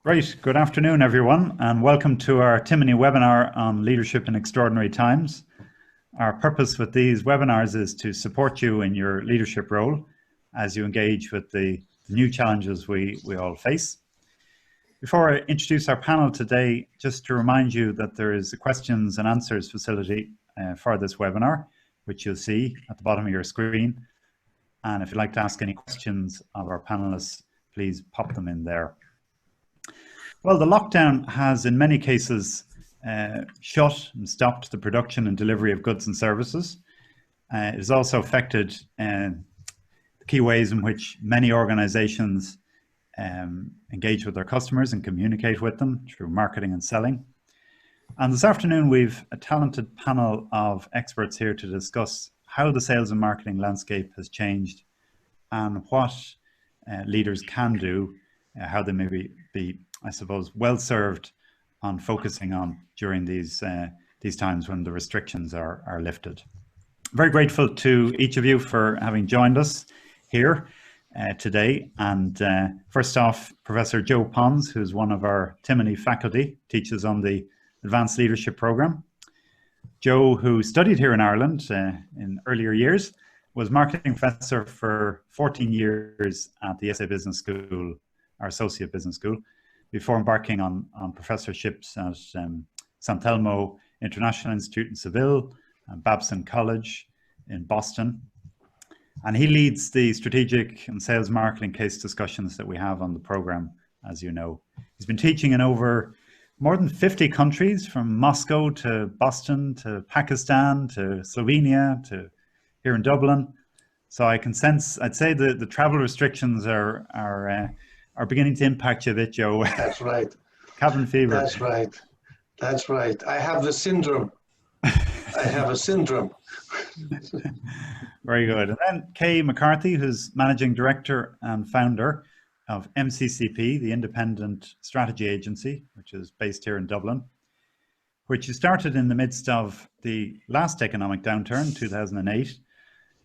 Right, good afternoon everyone, and welcome to our Timoney webinar on leadership in extraordinary times. Our purpose with these webinars is to support you in your leadership role as you engage with the new challenges we all face. Before I introduce our panel today, just to remind you that there is a questions and answers facility for this webinar, which you'll see at the bottom of your screen. And if you'd like to ask any questions of our panelists, please pop them in there. Well, the lockdown has in many cases shut and stopped the production and delivery of goods and services. It has also affected the key ways in which many organizations engage with their customers and communicate with them through marketing and selling. And this afternoon, we've a talented panel of experts here to discuss how the sales and marketing landscape has changed and what leaders can do, how they may be, I suppose, well served on focusing on during these times when the restrictions are lifted. Very grateful to each of you for having joined us here today. And first off, Professor Joe Pons, who's one of our Timoney faculty, teaches on the Advanced Leadership Program. Joe, who studied here in Ireland in earlier years, was marketing professor for 14 years at the IESE Business School, our Associate Business School, before embarking on professorships at San Telmo International Institute in Seville and Babson College in Boston. And he leads the strategic and sales marketing case discussions that we have on the program, as you know. He's been teaching in over more than 50 countries, from Moscow to Boston to Pakistan to Slovenia to here in Dublin. So I can sense, I'd say the travel restrictions are beginning to impact you a bit, Joe. That's right. Cabin fever. That's right. That's right. I have the syndrome. I have a syndrome. Very good. And then Kay McCarthy, who's Managing Director and Founder of MCCP, the Independent Strategy Agency, which is based here in Dublin, which started in the midst of the last economic downturn, 2008.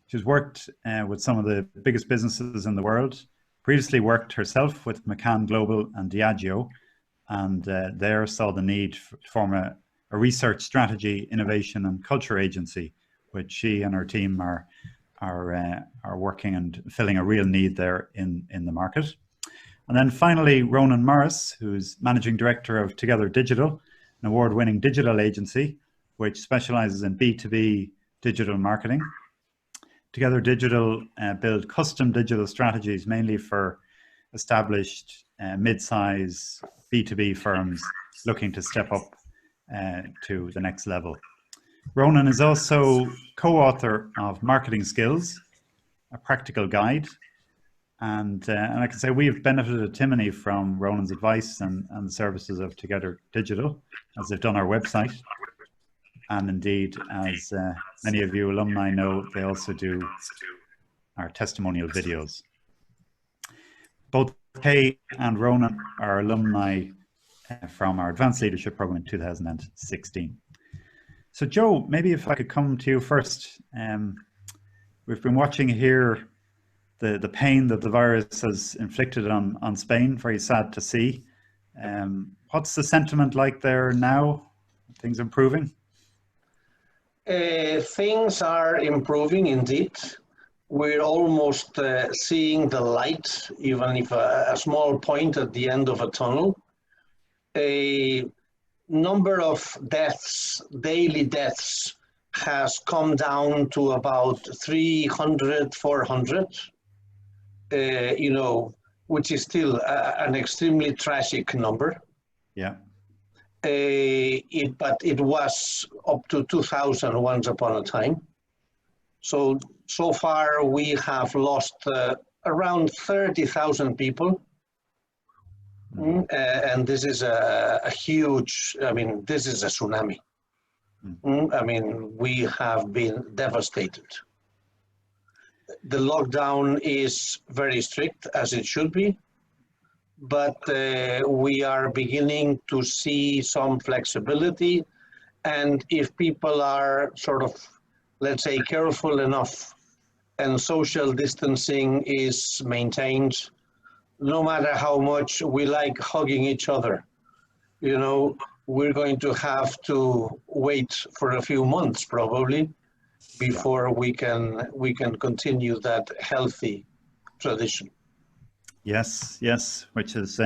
She's worked with some of the biggest businesses in the world, previously worked herself with McCann Global and Diageo, and there saw the need to form a research, strategy, innovation and culture agency, which she and her team are working and filling a real need there in the market. And then finally, Ronan Morris, who's Managing Director of Together Digital, an award-winning digital agency, which specializes in B2B digital marketing. Together Digital build custom digital strategies mainly for established mid-size B2B firms looking to step up to the next level. Ronan is also co-author of Marketing Skills, a practical guide. And I can say we've benefited at Timoney from Ronan's advice and the services of Together Digital, as they've done our website. And indeed, as many of you alumni know, they also do our testimonial videos. Both Kay and Ronan are alumni from our Advanced Leadership Program in 2016. So Joe, maybe if I could come to you first. We've been watching here the pain that the virus has inflicted on Spain, very sad to see. What's the sentiment like there now? Things improving? Things are improving indeed. We're almost seeing the light, even if a small point at the end of a tunnel. A number of deaths, daily deaths, has come down to about 300, 400, you know, which is still an extremely tragic number. Yeah. But it was up to 2,000 once upon a time. So far we have lost around 30,000 people. And this is a huge, I mean, this is a tsunami. I mean, we have been devastated. The lockdown is very strict, as it should be, but we are beginning to see some flexibility. And if people are sort of, let's say, careful enough and social distancing is maintained, no matter how much we like hugging each other, you know, we're going to have to wait for a few months probably before we can continue that healthy tradition. Yes, yes, which is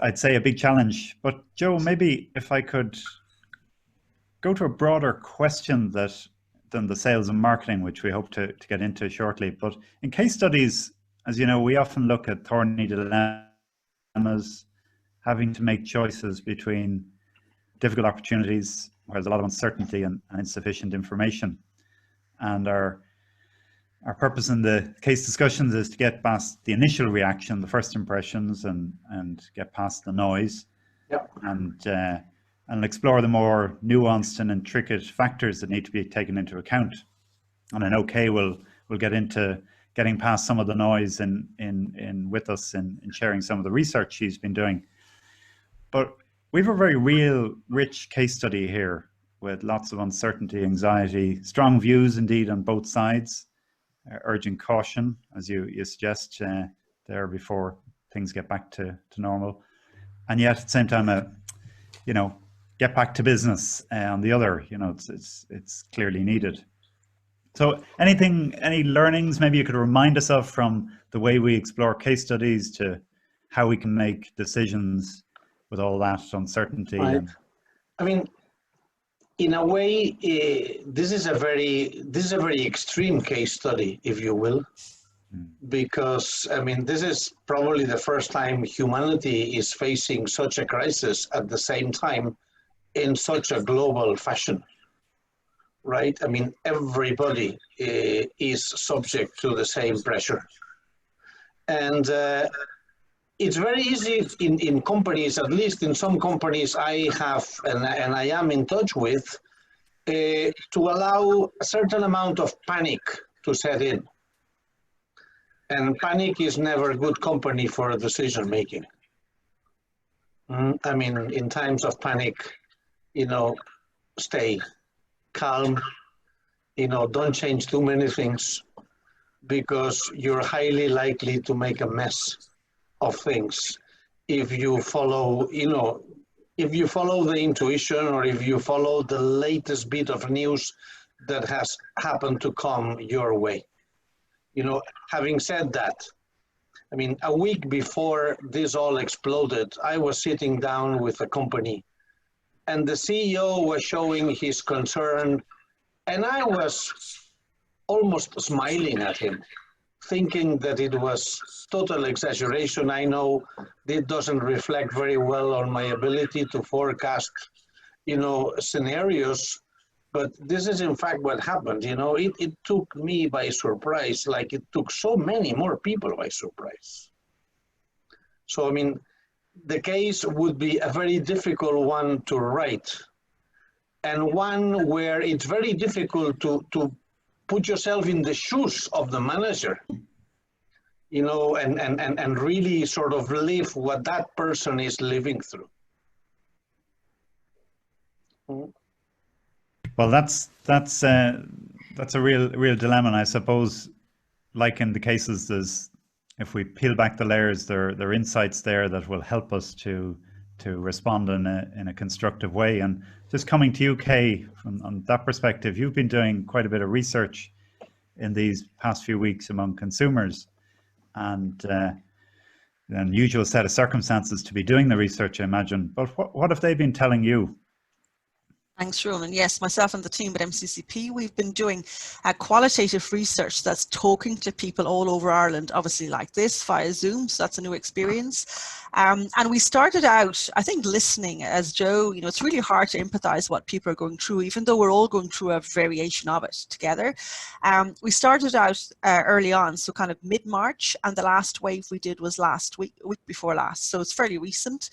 I'd say a big challenge. But Joe, maybe if I could go to a broader question than the sales and marketing, which we hope to get into shortly. But in case studies, as you know, we often look at thorny dilemmas, having to make choices between difficult opportunities where there's a lot of uncertainty and insufficient information. And our purpose in the case discussions is to get past the initial reaction, the first impressions, and get past the noise. Yep. And explore the more nuanced and intricate factors that need to be taken into account. And I know Kay will get into getting past some of the noise in with us in sharing some of the research she's been doing. But we have a very real, rich case study here with lots of uncertainty, anxiety, strong views indeed on both sides, urging caution, as you suggest there before things get back to normal. And yet at the same time, get back to business on the other, it's clearly needed. So any learnings maybe you could remind us of from the way we explore case studies to how we can make decisions with all that uncertainty? Right. I mean, in a way, this is a very extreme case study, if you will, because I mean, this is probably the first time humanity is facing such a crisis at the same time in such a global fashion, right? I mean, everybody is subject to the same pressure. And it's very easy in companies, at least in some companies I have and I am in touch with, to allow a certain amount of panic to set in. And panic is never good company for decision making. I mean, in times of panic, stay calm, don't change too many things, because you're highly likely to make a mess of things if you follow, if you follow the intuition or if you follow the latest bit of news that has happened to come your way. Having said that, I mean, a week before this all exploded, I was sitting down with a company and the CEO was showing his concern, and I was almost smiling at him, thinking that it was total exaggeration. I know it doesn't reflect very well on my ability to forecast, scenarios, but this is in fact what happened. It took me by surprise, like it took so many more people by surprise. So, I mean, the case would be a very difficult one to write, and one where it's very difficult to put yourself in the shoes of the manager, and really sort of live what that person is living through. Well, that's a real dilemma, and I suppose, like in the cases, if we peel back the layers, there are insights there that will help us to respond in a constructive way. And just coming to you, Kay, on that perspective, you've been doing quite a bit of research in these past few weeks among consumers, and an unusual set of circumstances to be doing the research, I imagine. But what have they been telling you? Thanks, Ronan. Yes, myself and the team at MCCP, we've been doing qualitative research that's talking to people all over Ireland, obviously like this, via Zoom, so that's a new experience. And we started out, I think, listening, as Joe, it's really hard to empathize what people are going through, even though we're all going through a variation of it together. We started out early on, so kind of mid-March, and the last wave we did was week before last, so it's fairly recent,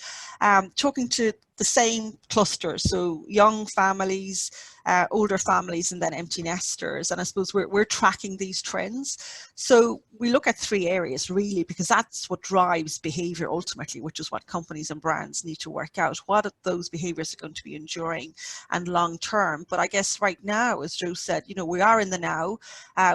talking to the same clusters, so young families, older families, and then empty nesters. And I suppose we're tracking these trends. So we look at 3 areas really, because that's what drives behavior ultimately, which is what companies and brands need to work out. What are those behaviors are going to be enduring and long term? But I guess right now, as Joe said, you know, we are in the now.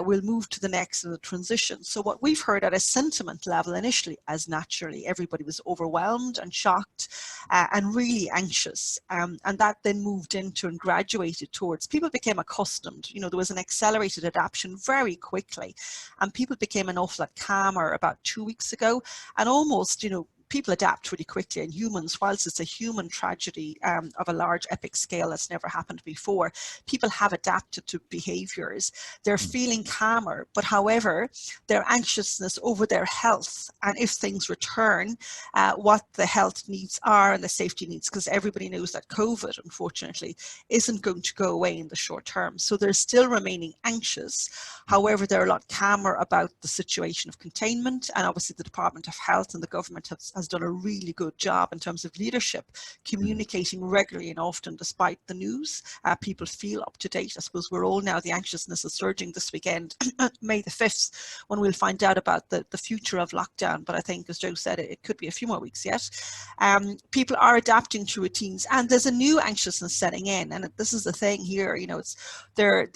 We'll move to the next in the transition. So what we've heard at a sentiment level initially, as naturally everybody was overwhelmed and shocked and really anxious, and that then moved into and graduated towards people became accustomed. You know, there was an accelerated adaptation very quickly, and people became an awful lot calmer about 2 weeks ago, and almost, you know, people adapt really quickly, and humans, whilst it's a human tragedy of a large epic scale that's never happened before, people have adapted to behaviors. They're feeling calmer, but however, their anxiousness over their health, and if things return, what the health needs are and the safety needs, because everybody knows that COVID, unfortunately, isn't going to go away in the short term. So they're still remaining anxious. However, they're a lot calmer about the situation of containment, and obviously the Department of Health and the government has done a really good job in terms of leadership, communicating regularly and often despite the news. People feel up to date. I suppose we're all now, the anxiousness is surging this weekend, May the 5th, when we'll find out about the future of lockdown. But I think, as Joe said, it could be a few more weeks yet. People are adapting to routines, and there's a new anxiousness setting in. And this is the thing here, you know, it's their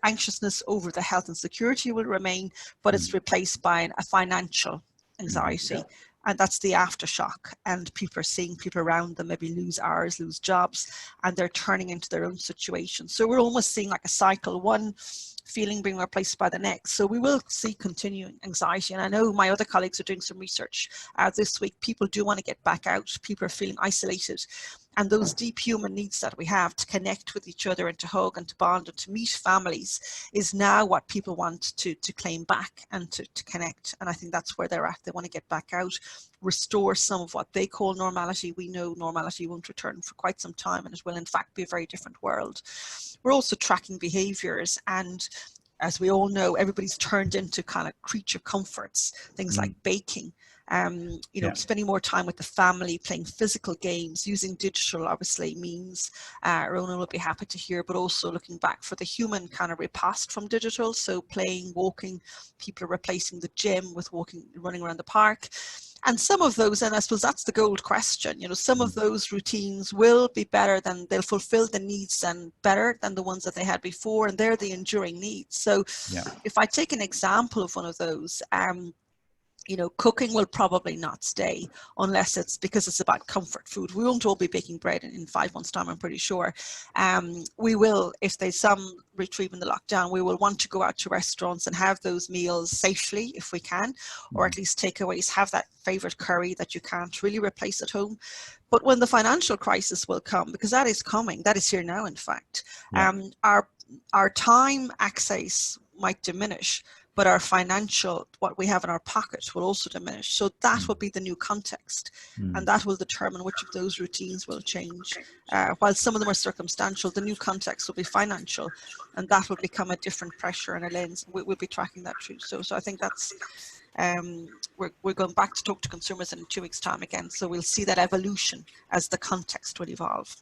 anxiousness over the health and security will remain, but it's replaced by a financial anxiety. And that's the aftershock, and people are seeing people around them maybe lose hours, lose jobs, and they're turning into their own situation. So we're almost seeing like a cycle, one feeling being replaced by the next. So we will see continuing anxiety. And I know my other colleagues are doing some research this week. People do want to get back out. People are feeling isolated. And those deep human needs that we have to connect with each other and to hug and to bond and to meet families is now what people want to claim back and to connect. And I think that's where they're at. They want to get back out, restore some of what they call normality. We know normality won't return for quite some time, and it will in fact be a very different world. We're also tracking behaviors, and as we all know, everybody's turned into kind of creature comforts, things like baking. You know, spending more time with the family, playing physical games, using digital obviously means, Ronan will be happy to hear, but also looking back for the human kind of repast from digital. So playing, walking, people are replacing the gym with walking, running around the park. And some of those, and I suppose that's the gold question, you know, some of those routines will be better than, they'll fulfill the needs and better than the ones that they had before, and they're the enduring needs. So if I take an example of one of those, you know, cooking will probably not stay unless it's because it's about comfort food. We won't all be baking bread in 5 months' time, I'm pretty sure. We will, if there's some retrieve in the lockdown, we will want to go out to restaurants and have those meals safely if we can, or at least takeaways, have that favorite curry that you can't really replace at home. But when the financial crisis will come, because that is coming, that is here now, in fact, our time access might diminish, but our financial, what we have in our pocket, will also diminish. So that will be the new context, and that will determine which of those routines will change. While some of them are circumstantial, the new context will be financial, and that will become a different pressure and a lens. We'll be tracking that too. So I think that's, we're going back to talk to consumers in 2 weeks' time again. So we'll see that evolution as the context will evolve.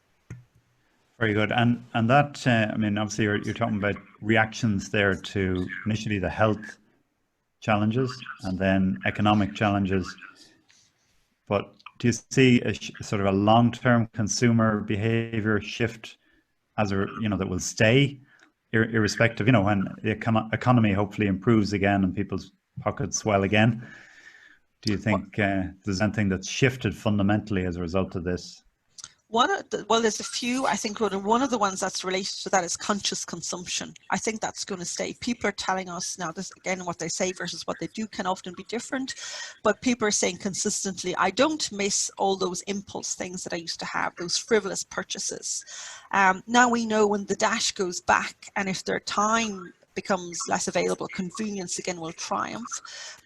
Very good. And that, I mean, obviously you're talking about reactions there to initially the health challenges and then economic challenges. But do you see a sort of a long-term consumer behavior shift as a, you know, that will stay irrespective, you know, when the economy hopefully improves again and people's pockets swell again? Do you think there's anything that's shifted fundamentally as a result of this? Well, there's a few. I think one of the ones that's related to that is conscious consumption. I think that's going to stay. People are telling us now, this again, what they say versus what they do can often be different, but people are saying consistently, I don't miss all those impulse things that I used to have, those frivolous purchases. Now we know when the dash goes back, and if their time becomes less available, convenience again will triumph.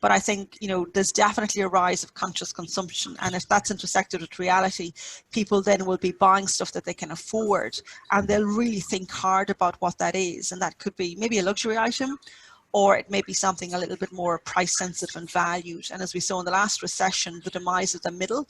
But I think, you know, there's definitely a rise of conscious consumption, and if that's intersected with reality, people then will be buying stuff that they can afford, and they'll really think hard about what that is. And that could be maybe a luxury item, or it may be something a little bit more price sensitive and valued. And as we saw in the last recession, the demise of the middle,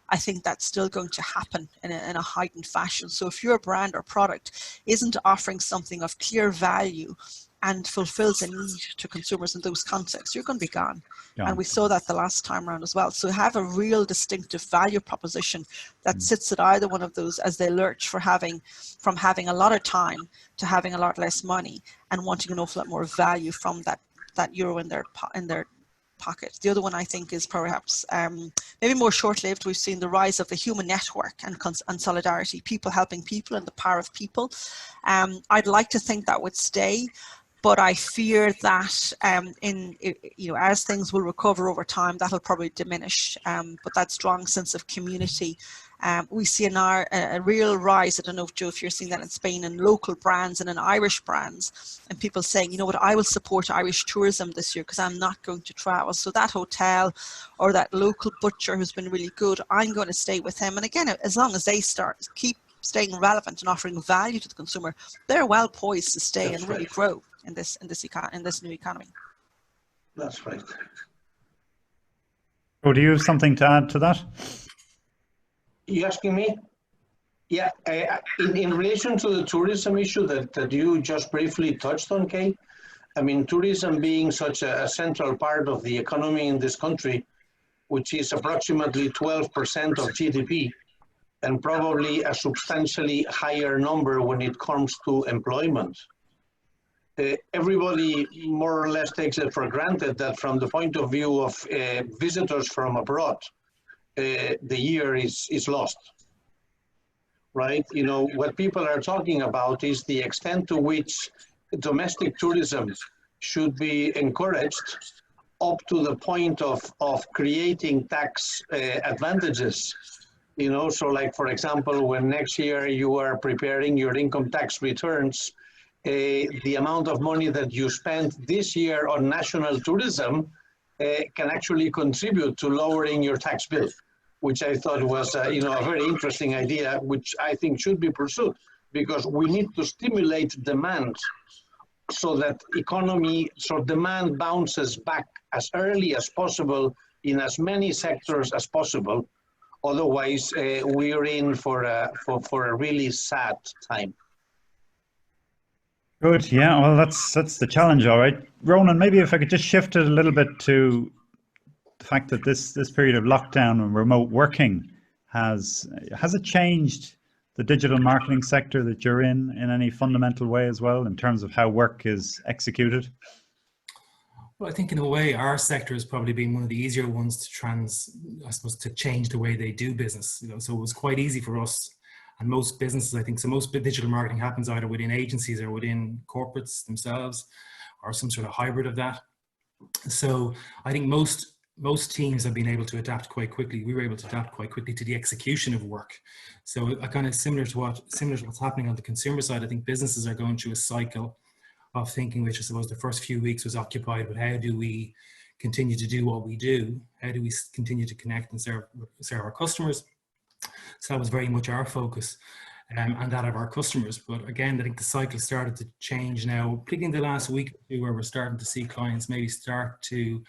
I think that's still going to happen in a heightened fashion. So if your brand or product isn't offering something of clear value and fulfills a need to consumers in those contexts, you're going to be gone. And we saw that the last time around as well. So have a real distinctive value proposition that sits at either one of those as they lurch from having a lot of time to having a lot less money and wanting an awful lot more value from that euro in their pocket. The other one I think is perhaps maybe more short-lived. We've seen the rise of the human network and solidarity, people helping people and the power of people. I'd like to think that would stay. But I fear that as things will recover over time, that'll probably diminish. But that strong sense of community, we see a real rise. I don't know, Joe, if you're seeing that in Spain, in local brands and in Irish brands, and people saying, you know what, I will support Irish tourism this year because I'm not going to travel. So that hotel or that local butcher who's been really good, I'm going to stay with him. And again, as long as they keep staying relevant and offering value to the consumer, they're well poised to stay and really grow in this new economy. That's right. So do you have something to add to that? You asking me? Yeah, in relation to the tourism issue that you just briefly touched on, Kay, I mean, tourism being such a central part of the economy in this country, which is approximately 12% of GDP, and probably a substantially higher number when it comes to employment. Everybody more or less takes it for granted that from the point of view of visitors from abroad, the year is lost, right? You know, what people are talking about is the extent to which domestic tourism should be encouraged up to the point of creating tax advantages. You know, so like, for example, when next year you are preparing your income tax returns, the amount of money that you spent this year on national tourism can actually contribute to lowering your tax bill, which I thought was a very interesting idea, which I think should be pursued, because we need to stimulate demand so that demand bounces back as early as possible in as many sectors as possible. Otherwise, we're in for a really sad time. Good. Yeah. Well, that's the challenge. All right, Ronan. Maybe if I could just shift it a little bit to the fact that this period of lockdown and remote working has it changed the digital marketing sector that you're in any fundamental way as well, in terms of how work is executed? Well, I think in a way our sector has probably been one of the easier ones to change the way they do business. You know, so it was quite easy for us and most businesses, I think. So most digital marketing happens either within agencies or within corporates themselves, or some sort of hybrid of that. So I think most teams have been able to adapt quite quickly. We were able to adapt quite quickly to the execution of work. So kind of similar to what's happening on the consumer side. I think businesses are going through a cycle of thinking, which I suppose the first few weeks was occupied with how do we continue to do what we do? How do we continue to connect and serve our customers? So that was very much our focus and that of our customers. But again, I think the cycle started to change now, particularly in the last week or two, where we're starting to see clients maybe start to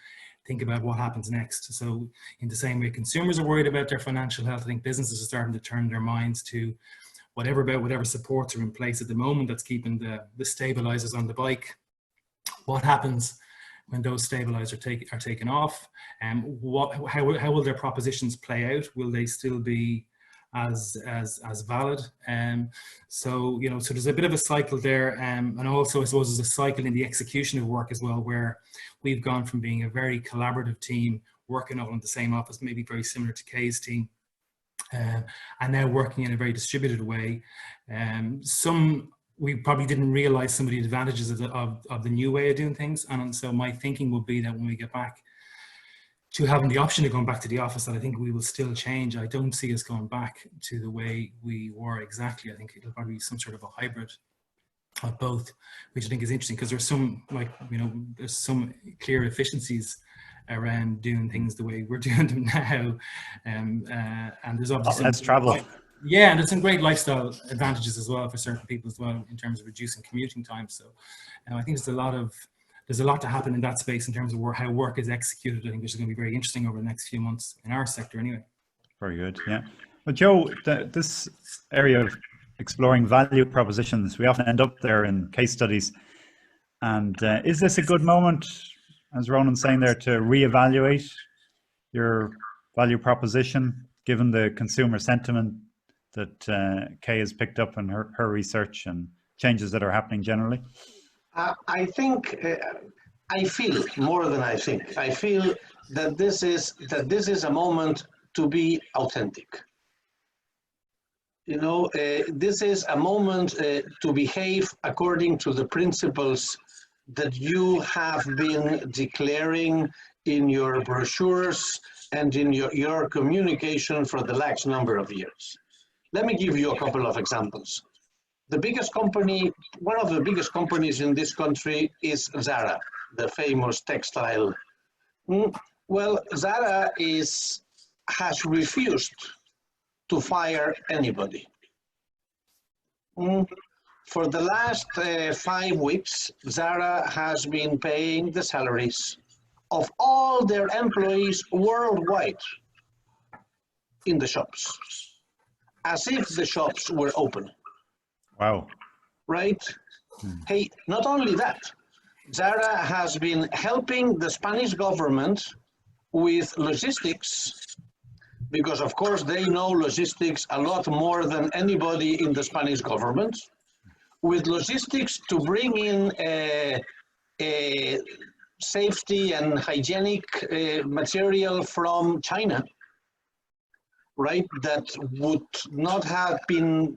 think about what happens next. So in the same way consumers are worried about their financial health, I think businesses are starting to turn their minds to whatever supports are in place at the moment that's keeping the stabilizers on the bike. What happens when those stabilizers are taken off, and how will their propositions play out? Will they still be as valid? So there's a bit of a cycle there, and also I suppose there's a cycle in the execution of work as well, where we've gone from being a very collaborative team working all in the same office, maybe very similar to Kay's team, and now working in a very distributed way. We probably didn't realize some of the advantages of the new way of doing things. And so my thinking will be that when we get back to having the option of going back to the office, that I think we will still change. I don't see us going back to the way we were exactly. I think it'll probably be some sort of a hybrid of both, which I think is interesting, because there's there's some clear efficiencies around doing things the way we're doing them now. And there's obviously less travel. Yeah, and there's some great lifestyle advantages as well for certain people as well, in terms of reducing commuting time. So I think there's a lot of there's a lot to happen in that space in terms of how work is executed, I think, which is going to be very interesting over the next few months in our sector anyway. Very good, yeah. But Joe, this area of exploring value propositions, we often end up there in case studies. And is this a good moment, as Ronan's saying there, to reevaluate your value proposition, given the consumer sentiment that Kay has picked up in her research and changes that are happening generally? I think, I feel more than I think. I feel that this is a moment to be authentic. You know, this is a moment to behave according to the principles that you have been declaring in your brochures and in your communication for the last number of years. Let me give you a couple of examples. The biggest company, one of the biggest companies in this country is Zara, the famous textile. Well, Zara has refused to fire anybody. For the last 5 weeks, Zara has been paying the salaries of all their employees worldwide in the shops, as if the shops were open. Wow. Right? Hey, not only that, Zara has been helping the Spanish government with logistics, because of course they know logistics a lot more than anybody in the Spanish government, with logistics to bring in a safety and hygienic material from China, right, that would not have been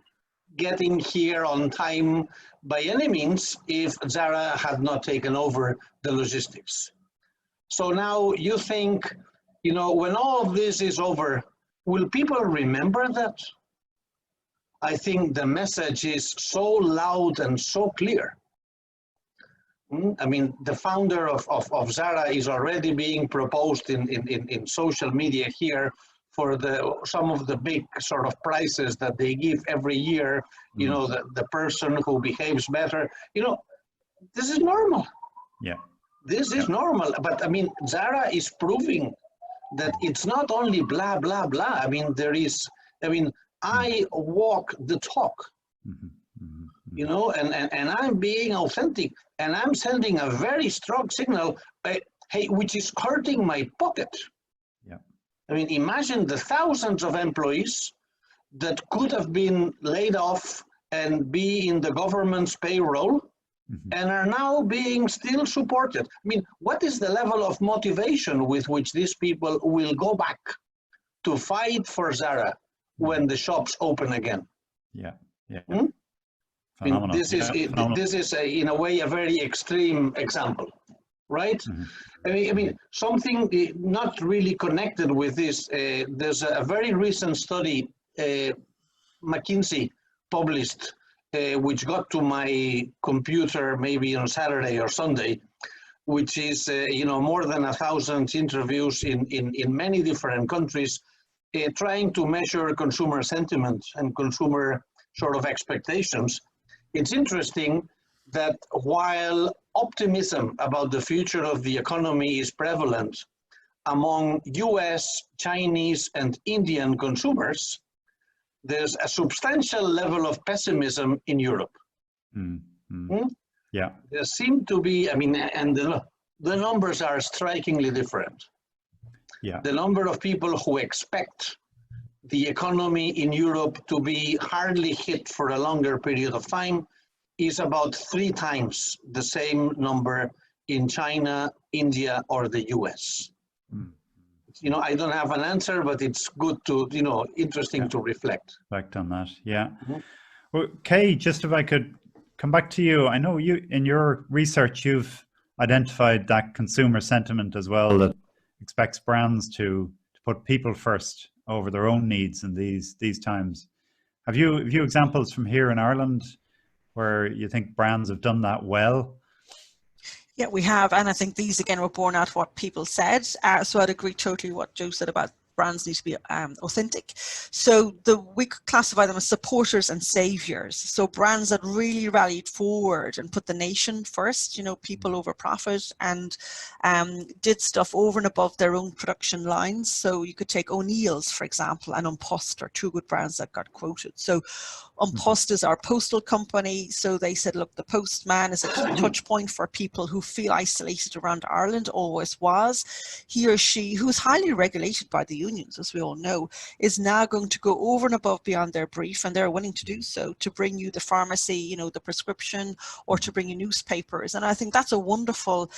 getting here on time by any means if Zara had not taken over the logistics. So now you think, you know, when all of this is over, will people remember that? I think the message is so loud and so clear. I mean, the founder of Zara is already being proposed in social media here for some of the big sort of prizes that they give every year, you know, the person who behaves better. You know, this is normal. Yeah. This is normal. But I mean, Zara is proving that it's not only blah, blah, blah. I mean, I walk the talk, you know, and I'm being authentic, and I'm sending a very strong signal, hey, which is hurting my pocket. Yeah. I mean, imagine the thousands of employees that could have been laid off and be in the government's payroll and are now being still supported. I mean, what is the level of motivation with which these people will go back to fight for Zara when the shops open again? Yeah, yeah. I mean, this is in a way a very extreme example, right? I mean, something not really connected with this. There's a very recent study McKinsey published, which got to my computer maybe on Saturday or Sunday, which is you know, more than 1,000 interviews in many different countries, trying to measure consumer sentiment and consumer sort of expectations. It's interesting that while optimism about the future of the economy is prevalent among US, Chinese, and Indian consumers, there's a substantial level of pessimism in Europe. Yeah. There seem to be, I mean, and the numbers are strikingly different. Yeah. The number of people who expect the economy in Europe to be hardly hit for a longer period of time is about 3 times the same number in China, India, or the US. You know, I don't have an answer, but it's good to, you know, interesting to reflect. Reflect on that, yeah. Well, Kay, just if I could come back to you, I know you, in your research, you've identified that consumer sentiment as well that expects brands to put people first over their own needs in these times. Have you examples from here in Ireland where you think brands have done that well? Yeah, we have, and I think these again were born out of what people said. So I'd agree totally what Joe said about brands need to be authentic. So we could classify them as supporters and saviors. So brands that really rallied forward and put the nation first, you know, people over profit, and did stuff over and above their own production lines. So you could take O'Neill's, for example, and Unpost are two good brands that got quoted. So Unpost is our postal company. So they said, look, the postman is a touch point for people who feel isolated around Ireland, always was. He or she, who's highly regulated by the unions, as we all know, is now going to go over and above beyond their brief, and they're willing to do so, to bring you the pharmacy, you know, the prescription, or to bring you newspapers. And I think that's a wonderful,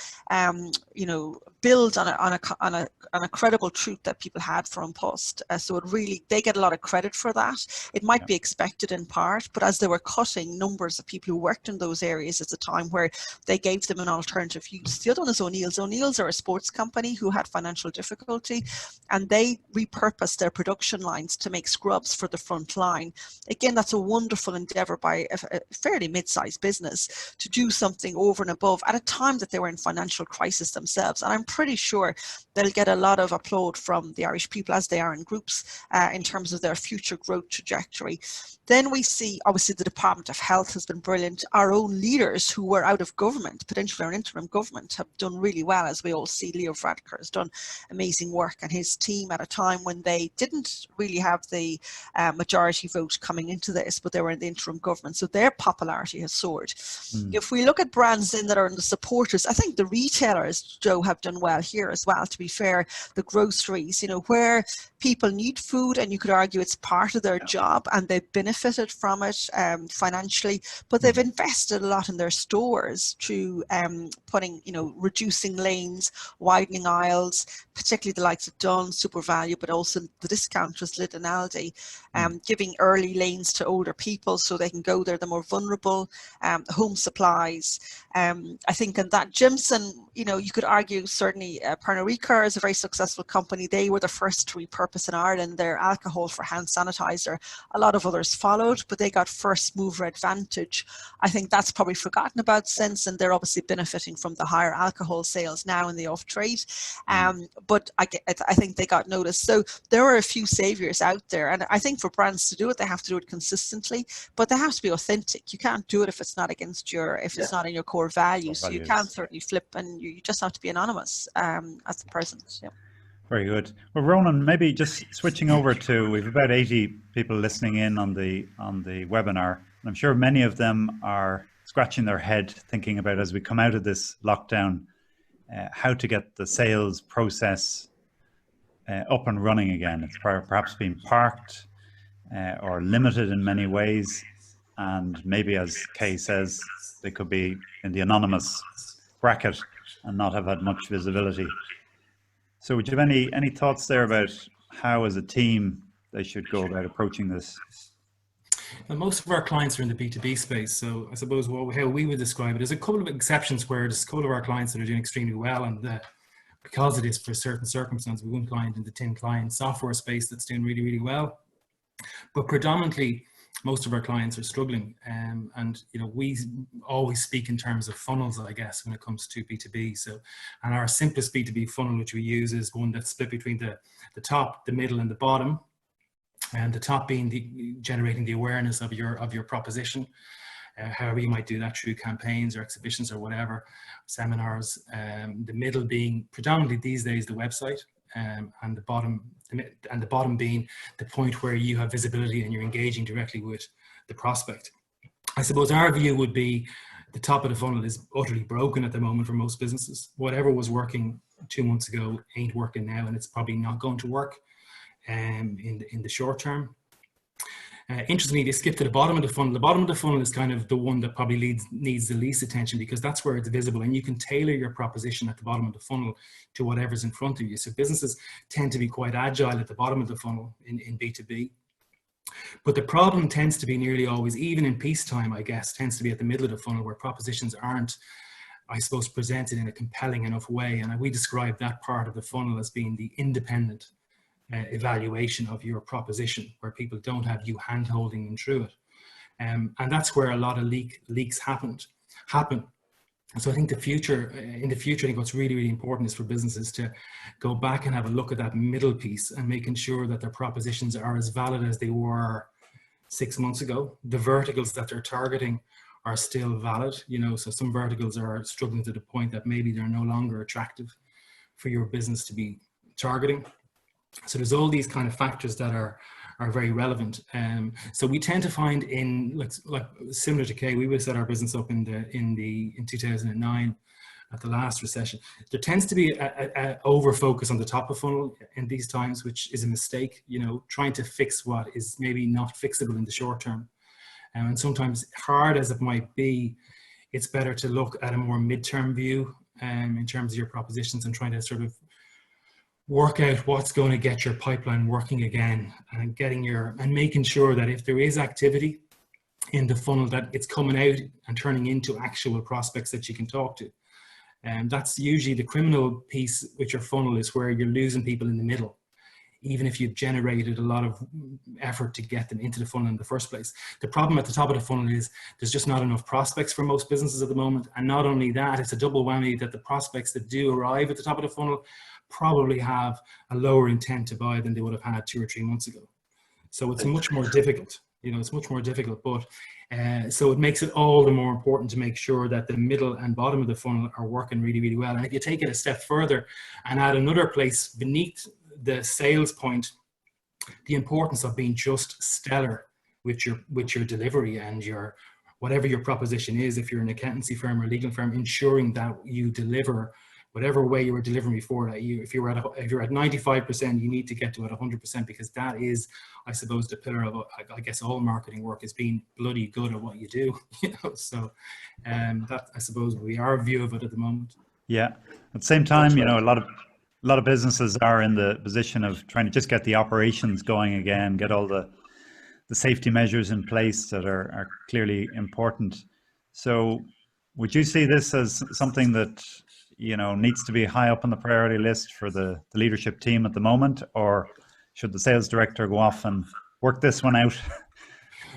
you know, build on a credible truth that people had for Unpost. So it really, they get a lot of credit for that. It might be expected in part, but as they were cutting numbers of people who worked in those areas at the time where they gave them an alternative use. The other one is O'Neill's. O'Neill's are a sports company who had financial difficulty, and they repurposed their production lines to make scrubs for the front line. Again, that's a wonderful endeavor by a fairly mid-sized business to do something over and above at a time that they were in financial crisis themselves. And I'm pretty sure they'll get a lot of applaud from the Irish people, as they are in groups, in terms of their future growth trajectory. Then we see, obviously, the Department of Health has been brilliant. Our own leaders who were out of government, potentially our interim government, have done really well, as we all see. Leo Varadkar has done amazing work, and his team, at a time when they didn't really have the majority vote coming into this, but they were in the interim government, so their popularity has soared. If we look at brands then that are in the supporters, I think the retailers, Joe, have done well here as well, to be fair. The groceries, you know, where people need food, and you could argue it's part of their job, and they've benefited from it financially, but they've invested a lot in their stores through putting, you know, reducing lanes, widening aisles, particularly the likes of Dunn, Super Value, but also the discounters, Lidl and Aldi, giving early lanes to older people so they can go there, the more vulnerable, home supplies. I think in that, Jimson, you know, you could argue certainly Pernod Ricard is a very successful company. They were the first to repurpose in Ireland their alcohol for hand sanitizer. A lot of others followed, but they got first mover advantage. I think that's probably forgotten about since, and they're obviously benefiting from the higher alcohol sales now in the off trade. But I think they got noticed. So there are a few saviors out there, and I think for brands to do it, they have to do it consistently, but they have to be authentic. You can't do it if it's not against your, if it's not in your core values. So you can't certainly flip, and you just have to be anonymous as the person. Yeah. Very good. Well, Ronan, maybe just switching over to, we've about 80 people listening in on the webinar, and I'm sure many of them are scratching their head thinking about, as we come out of this lockdown, how to get the sales process up and running again. It's perhaps been parked or limited in many ways, and maybe, as Kay says, they could be in the anonymous bracket and not have had much visibility. So would you have any thoughts there about how, as a team, they should go about approaching this? Well, most of our clients are in the B2B space, so I suppose how we would describe it, there's a couple of exceptions where there's a couple of our clients that are doing extremely well, and because it is for certain circumstances, we have one client in the tin client software space that's doing really, really well. But predominantly, most of our clients are struggling, and you know, we always speak in terms of funnels, I guess, when it comes to B2B. So, and our simplest B2B funnel, which we use, is one that's split between the top, the middle, and the bottom. And the top being generating the awareness of your proposition, however you might do that through campaigns or exhibitions or whatever, seminars. The middle being predominantly these days the website, and the bottom being the point where you have visibility and you're engaging directly with the prospect. I suppose our view would be the top of the funnel is utterly broken at the moment for most businesses. Whatever was working 2 months ago ain't working now, and it's probably not going to work in the short term. Interestingly, they skip to the bottom of the funnel. The bottom of the funnel is kind of the one that probably needs the least attention, because that's where it's visible, and you can tailor your proposition at the bottom of the funnel to whatever's in front of you. So businesses tend to be quite agile at the bottom of the funnel in B2B. But the problem tends to be nearly always, even in peacetime, I guess, tends to be at the middle of the funnel, where propositions aren't, I suppose, presented in a compelling enough way. And we describe that part of the funnel as being the independent evaluation of your proposition, where people don't have you hand-holding them through it. And that's where a lot of leaks happen. So I think in the future, I think what's really, really important is for businesses to go back and have a look at that middle piece and making sure that their propositions are as valid as they were 6 months ago. The verticals that they're targeting are still valid, you know, so some verticals are struggling to the point that maybe they're no longer attractive for your business to be targeting. So there's all these kind of factors that are very relevant. So we tend to find in like similar to Kay, we set our business up in 2009 at the last recession. There tends to be a over focus on the top of funnel in these times, which is a mistake. You know, trying to fix what is maybe not fixable in the short term, and sometimes hard as it might be, it's better to look at a more midterm view in terms of your propositions and trying to sort of work out what's going to get your pipeline working again, and making sure that if there is activity in the funnel, that it's coming out and turning into actual prospects that you can talk to. And that's usually the criminal piece with your funnel, is where you're losing people in the middle, even if you've generated a lot of effort to get them into the funnel in the first place. The problem at the top of the funnel is there's just not enough prospects for most businesses at the moment. And not only that, it's a double whammy that the prospects that do arrive at the top of the funnel probably have a lower intent to buy than they would have had 2 or 3 months ago. So it's much more difficult, you know, it's much more difficult, but so it makes it all the more important to make sure that the middle and bottom of the funnel are working really, really well. And if you take it a step further and add another place beneath the sales point, the importance of being just stellar with your delivery and your whatever your proposition is. If you're an accountancy firm or legal firm, ensuring that you deliver whatever way you were delivering before that. If you're at 95%, you need to get to at 100%, because that is, I suppose, the pillar of, I guess, all marketing work is being bloody good at what you do. You know, so that, I suppose, would be our view of it at the moment. Yeah. At the same time, you know, a lot of businesses are in the position of trying to just get the operations going again, get all the safety measures in place that are clearly important. So would you see this as something that, you know, needs to be high up on the priority list for the leadership team at the moment, or should the sales director go off and work this one out?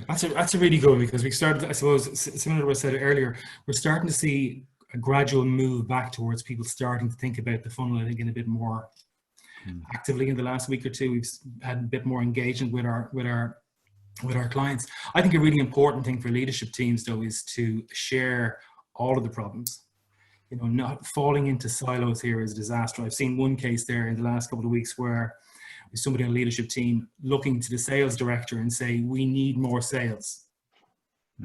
That's a really good one, because we started, I suppose, similar to what I said earlier, we're starting to see a gradual move back towards people starting to think about the funnel, I think, in a bit more actively in the last week or two. We've had a bit more engagement with our clients. I think a really important thing for leadership teams, though, is to share all of the problems. You know, not falling into silos here is a disaster. I've seen one case there in the last couple of weeks where somebody on a leadership team looking to the sales director and say, we need more sales.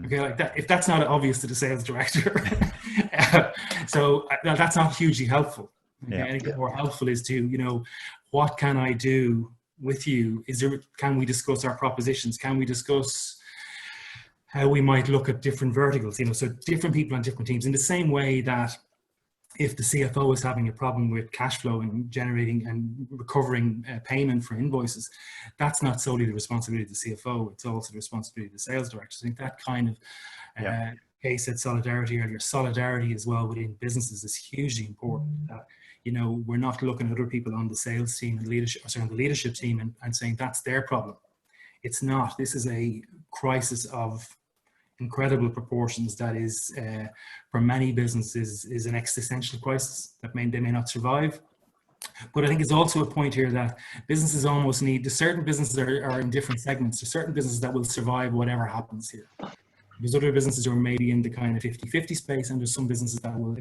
Okay, like that, if that's not obvious to the sales director, so that's not hugely helpful. Okay? I think more helpful is to, you know, what can I do with you? Can we discuss our propositions? Can we discuss how we might look at different verticals? You know, so different people on different teams, in the same way that if the CFO is having a problem with cash flow and generating and recovering payment for invoices, that's not solely the responsibility of the CFO, it's also the responsibility of the sales director. So I think that kind of case at solidarity, or your solidarity as well within businesses, is hugely important. You know, we're not looking at other people on the sales team and on the leadership team and saying that's their problem. It's not. This is a crisis of incredible proportions that is, for many businesses, is an existential crisis that they may not survive. But I think it's also a point here that businesses almost need, certain businesses are in different segments. There's certain businesses that will survive whatever happens here. There's other businesses who are maybe in the kind of 50-50 space, and there's some businesses that will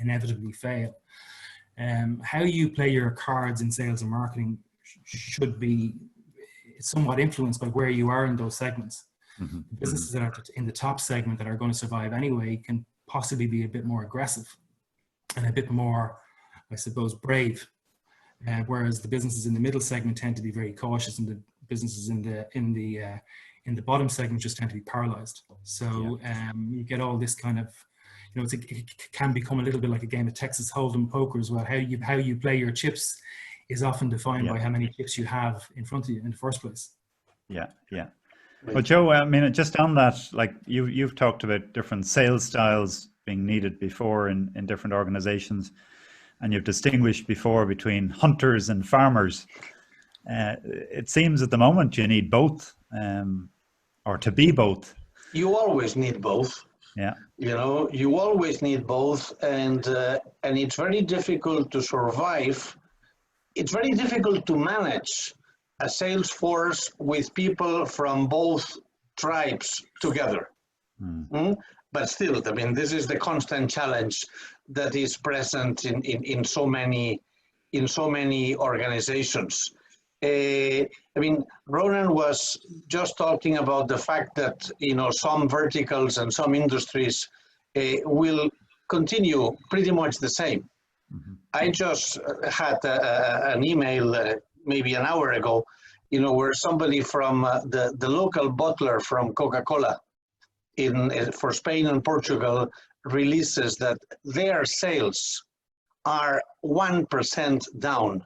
inevitably fail. How you play your cards in sales and marketing should be somewhat influenced by where you are in those segments. Businesses that are in the top segment that are going to survive anyway can possibly be a bit more aggressive and a bit more, I suppose, brave. Whereas the businesses in the middle segment tend to be very cautious, and the businesses in the bottom segment just tend to be paralyzed. So you get all this kind of, you know, it can become a little bit like a game of Texas Hold'em poker as well. How you play your chips is often defined by how many chips you have in front of you in the first place. Well, Joe, I mean, just on that, like you've talked about different sales styles being needed before in different organizations, and you've distinguished before between hunters and farmers. It seems at the moment you need both, or to be both. You always need both. Yeah. You know, you always need both, and it's very difficult to survive. It's very difficult to manage a sales force with people from both tribes together. But still, I mean, this is the constant challenge that is present in so many organizations. I mean, Ronan was just talking about the fact that, you know, some verticals and some industries will continue pretty much the same. I just had an email maybe an hour ago, you know, where somebody from the local bottler from Coca-Cola for Spain and Portugal releases that their sales are 1% down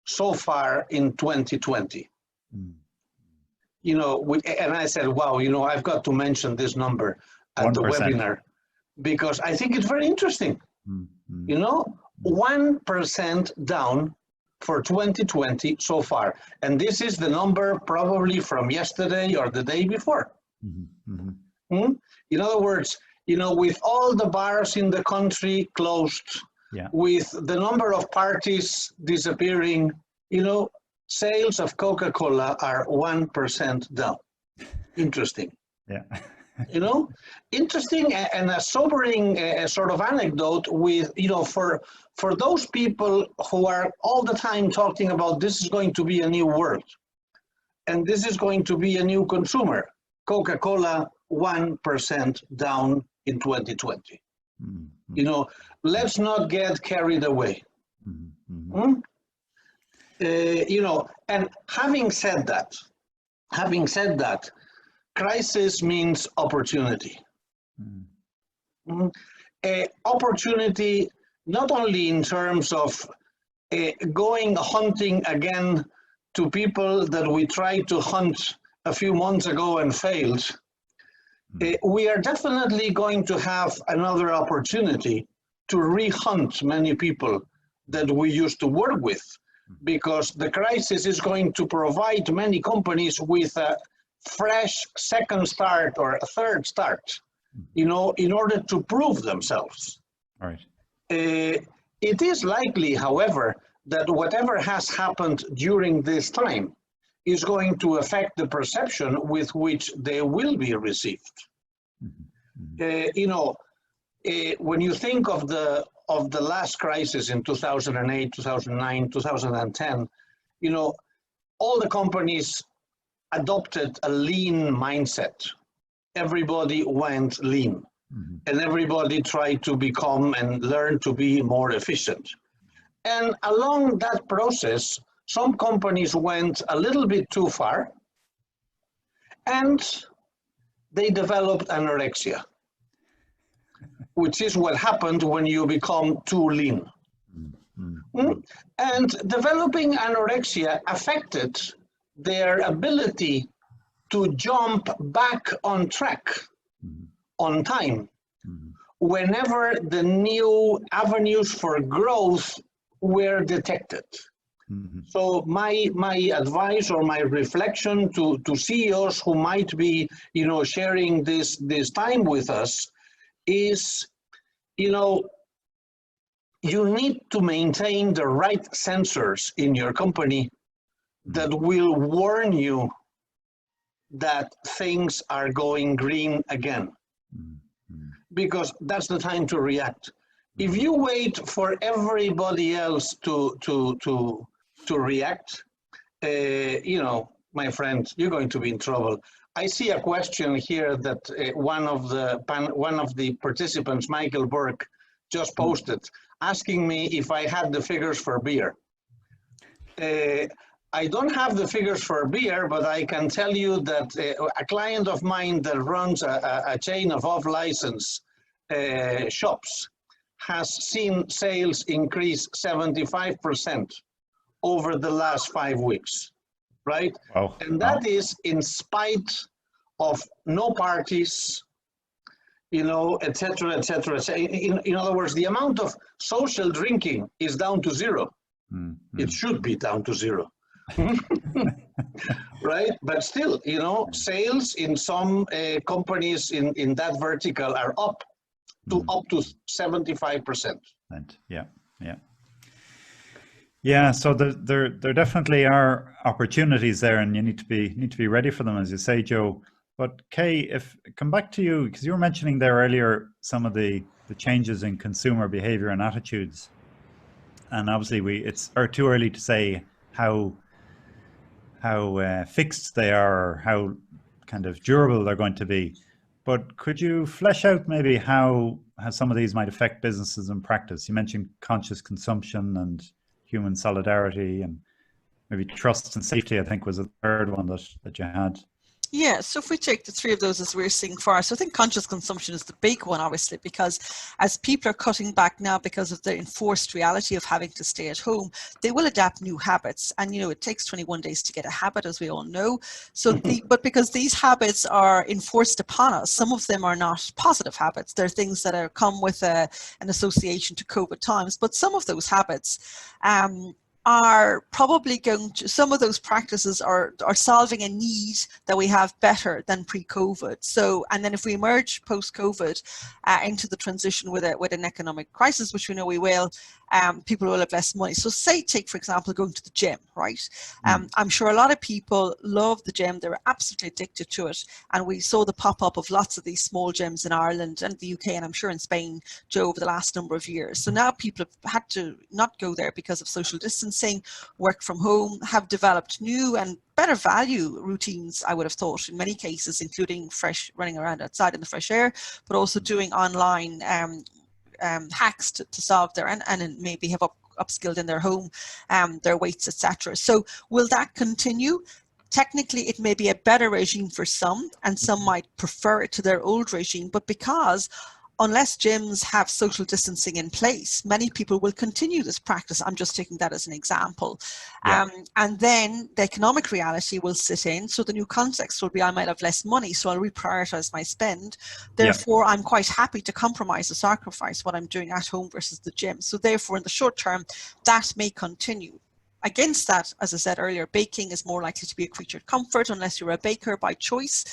so far in 2020. You know, and I said, wow, you know, I've got to mention this number at 1%. The webinar, because I think it's very interesting. You know, 1% down for 2020 so far. And this is the number probably from yesterday or the day before. In other words, you know, with all the bars in the country closed, with the number of parties disappearing, you know, sales of Coca-Cola are 1% down. Interesting. Yeah. You know, interesting, and a sobering sort of anecdote with, you know, for those people who are all the time talking about this is going to be a new world and this is going to be a new consumer. Coca-Cola 1% down in 2020. You know, let's not get carried away. You know, and having said that, crisis means opportunity. Opportunity not only in terms of going hunting again to people that we tried to hunt a few months ago and failed. We are definitely going to have another opportunity to re-hunt many people that we used to work with, because the crisis is going to provide many companies with a fresh second start or a third start, you know, in order to prove themselves. Right. It is likely, however, that whatever has happened during this time is going to affect the perception with which they will be received. You know, when you think of the last crisis in 2008, 2009, 2010, you know, all the companies adopted a lean mindset. Everybody went lean, and everybody tried to become and learn to be more efficient. And along that process, some companies went a little bit too far, and they developed anorexia, which is what happened when you become too lean. And developing anorexia affected their ability to jump back on track on time whenever the new avenues for growth were detected. So my advice or my reflection to CEOs who might be, you know, sharing this time with us is, you know, you need to maintain the right sensors in your company that will warn you that things are going green again, because that's the time to react. If you wait for everybody else to react, you know, my friend, you're going to be in trouble. I see a question here that one of the participants, Michael Burke, just posted, asking me if I had the figures for beer. I don't have the figures for beer, but I can tell you that a client of mine that runs a chain of off-license shops has seen sales increase 75% over the last 5 weeks, right? Wow. And that is in spite of no parties, you know, et cetera, et cetera. In other words, the amount of social drinking is down to zero. It should be down to zero. right? But still, you know, sales in some companies in that vertical are up to 75%. Yeah, yeah. Yeah, so there definitely are opportunities there, and you need to be ready for them, as you say, Joe. But Kay, if come back to you, because you were mentioning there earlier some of the changes in consumer behavior and attitudes, and obviously it's too early to say how fixed they are or how kind of durable they're going to be. But could you flesh out maybe how some of these might affect businesses in practice? You mentioned conscious consumption and human solidarity, and maybe trust and safety, I think, was a third one that you had. Yeah, so if we take the three of those as we're seeing first, I think conscious consumption is the big one, obviously, because as people are cutting back now because of the enforced reality of having to stay at home, they will adapt new habits. And, you know, it takes 21 days to get a habit, as we all know. So, but because these habits are enforced upon us, some of them are not positive habits. They're things that are come with an association to COVID times. But some of those habits, are probably going to, some of those practices are solving a need that we have better than pre-COVID. So, and then if we emerge post-COVID into the transition with an economic crisis, which we know we will, people will have less money. So say, take for example, going to the gym, right? I'm sure a lot of people love the gym. They're absolutely addicted to it. And we saw the pop-up of lots of these small gyms in Ireland and the UK, and I'm sure in Spain, Joe, over the last number of years. So now people have had to not go there because of social distancing, work from home, have developed new and better value routines, I would have thought, in many cases, including running around outside in the fresh air, but also doing online hacks to solve their, and maybe have upskilled in their home, their weights, etc. So will that continue? Technically, it may be a better regime for some, and some might prefer it to their old regime, but because unless gyms have social distancing in place, many people will continue this practice. I'm just taking that as an example. Yeah. And then the economic reality will sit in. So the new context will be, I might have less money, so I'll reprioritize my spend. Therefore, I'm quite happy to compromise or sacrifice what I'm doing at home versus the gym. So therefore, in the short term, that may continue. Against that, as I said earlier, baking is more likely to be a creature of comfort unless you're a baker by choice.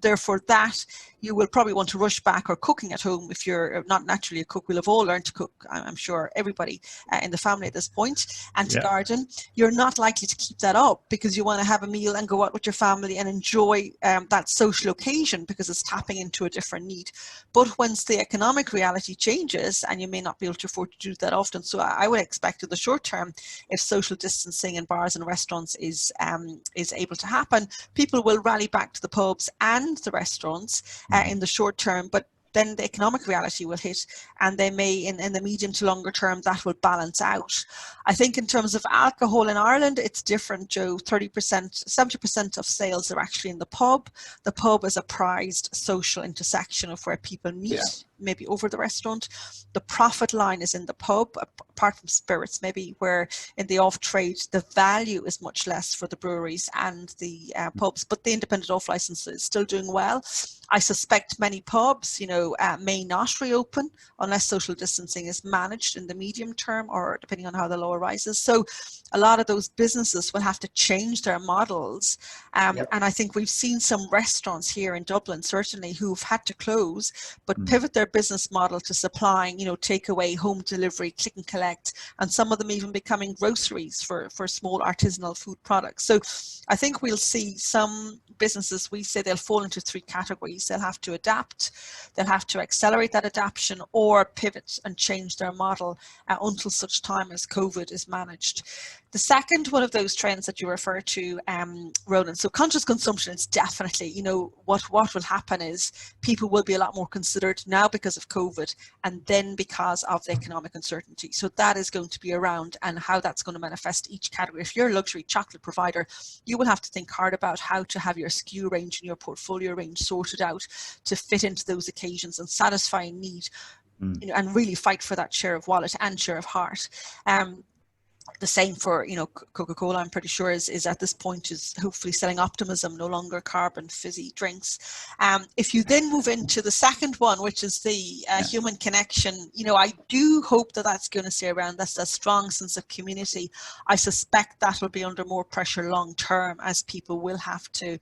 Therefore, that you will probably want to rush back, or cooking at home. If you're not naturally a cook, we'll have all learned to cook, I'm sure everybody in the family at this point, and to garden. You're not likely to keep that up because you want to have a meal and go out with your family and enjoy that social occasion because it's tapping into a different need. But once the economic reality changes, and you may not be able to afford to do that often, so I would expect in the short term, if social distancing in bars and restaurants is able to happen, people will rally back to the pubs and the restaurants in the short term, but then the economic reality will hit, and they may, in the medium to longer term, that will balance out. I think in terms of alcohol in Ireland, it's different, Joe. 30%, 70% of sales are actually in the pub. The pub is a prized social intersection of where people meet, maybe over the restaurant. The profit line is in the pub, apart from spirits, maybe, where in the off-trade, the value is much less for the breweries and the pubs, but the independent off-license is still doing well. I suspect many pubs, may not reopen unless social distancing is managed in the medium term, or depending on how the law arises. So a lot of those businesses will have to change their models. And I think we've seen some restaurants here in Dublin, certainly, who've had to close, but pivot their business model to supplying, takeaway, home delivery, click and collect, and some of them even becoming groceries for small artisanal food products. So I think we'll see some businesses, we say they'll fall into three categories. They'll have to adapt, they'll have to accelerate that adaptation, or pivot and change their model until such time as COVID is managed. The second one of those trends that you refer to, Ronan, so conscious consumption is definitely, what will happen is people will be a lot more considered now because of COVID, and then because of the economic uncertainty. So that is going to be around, and how that's going to manifest each category. If you're a luxury chocolate provider, you will have to think hard about how to have your SKU range and your portfolio range sorted out to fit into those occasions and satisfy a need, and really fight for that share of wallet and share of heart. The same for, you know, Coca-Cola, I'm pretty sure is at this point is hopefully selling optimism, no longer carbon fizzy drinks. If you then move into the second one, which is the human connection, you know, I do hope that that's going to stay around. That's a strong sense of community. I suspect that will be under more pressure long term, as people will have to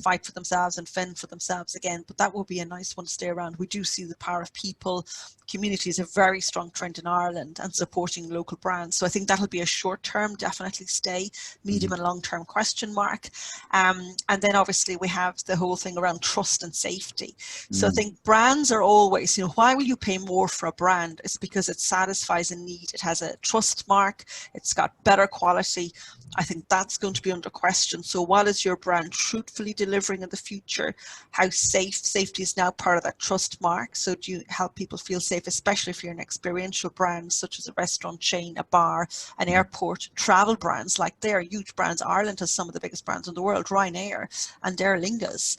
fight for themselves and fend for themselves again. But that will be a nice one to stay around. We do see the power of people. Community is a very strong trend in Ireland, and supporting local brands. So I think that'll be a short term, definitely stay, medium and long term question mark. And then obviously we have the whole thing around trust and safety. So I think brands are always, you know, why will you pay more for a brand? It's because it satisfies a need. It has a trust mark. It's got better quality. I think that's going to be under question. So what is your brand truthfully delivering in the future? How safety is now part of that trust mark. So do you help people feel safe, especially if you're an experiential brand, such as a restaurant chain, a bar, an airport, travel brands, like they're huge brands. Ireland has some of the biggest brands in the world, Ryanair and Aer Lingus.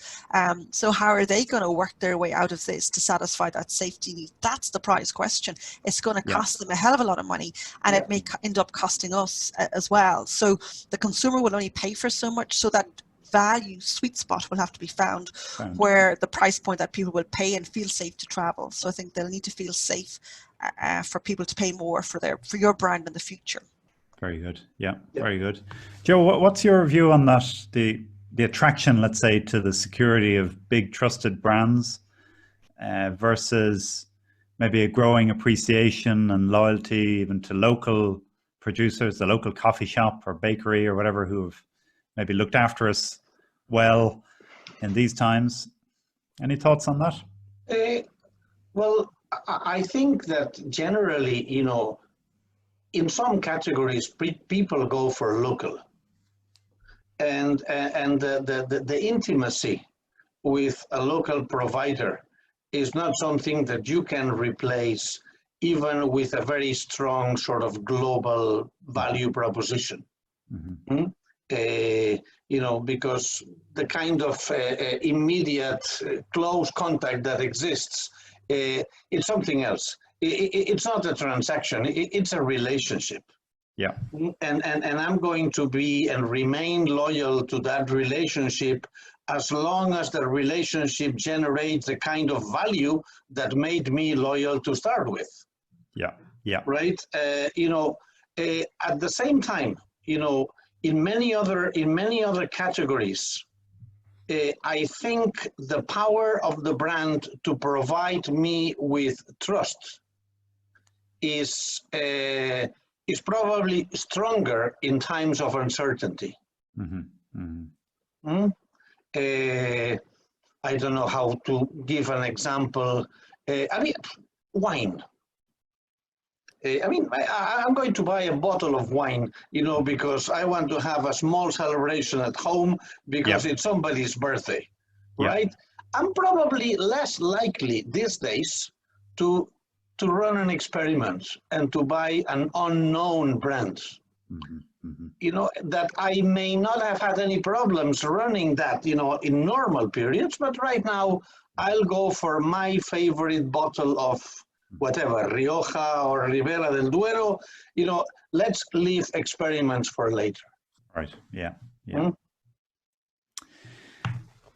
So how are they going to work their way out of this to satisfy that safety need? That's the prize question. It's going to cost them a hell of a lot of money, and it may end up costing us as well. So the consumer will only pay for so much, so that value sweet spot will have to be found where the price point that people will pay and feel safe to travel. So I think they'll need to feel safe for people to pay more for your brand in the future. Very good. Yeah, very good. Joe, what's your view on that? The attraction, let's say, to the security of big trusted brands versus maybe a growing appreciation and loyalty even to local producers, the local coffee shop or bakery or whatever, who have maybe looked after us well in these times. Any thoughts on that? Well, I think that generally, you know, in some categories, people go for local, and the intimacy with a local provider is not something that you can replace even with a very strong sort of global value proposition. You know, because the kind of immediate close contact that exists, it's something else. It's not a transaction, it's a relationship. Yeah. And I'm going to be and remain loyal to that relationship as long as the relationship generates the kind of value that made me loyal to start with. Yeah. Yeah. Right. You know, at the same time, you know, in many other categories, I think the power of the brand to provide me with trust is probably stronger in times of uncertainty. I don't know how to give an example. I mean, wine. I mean, I'm going to buy a bottle of wine, you know, because I want to have a small celebration at home because it's somebody's birthday, right? I'm probably less likely these days to run an experiment and to buy an unknown brand. You know, that I may not have had any problems running that, you know, in normal periods, but right now I'll go for my favorite bottle of whatever, Rioja or Ribera del Duero. You know, let's leave experiments for later. Right, yeah.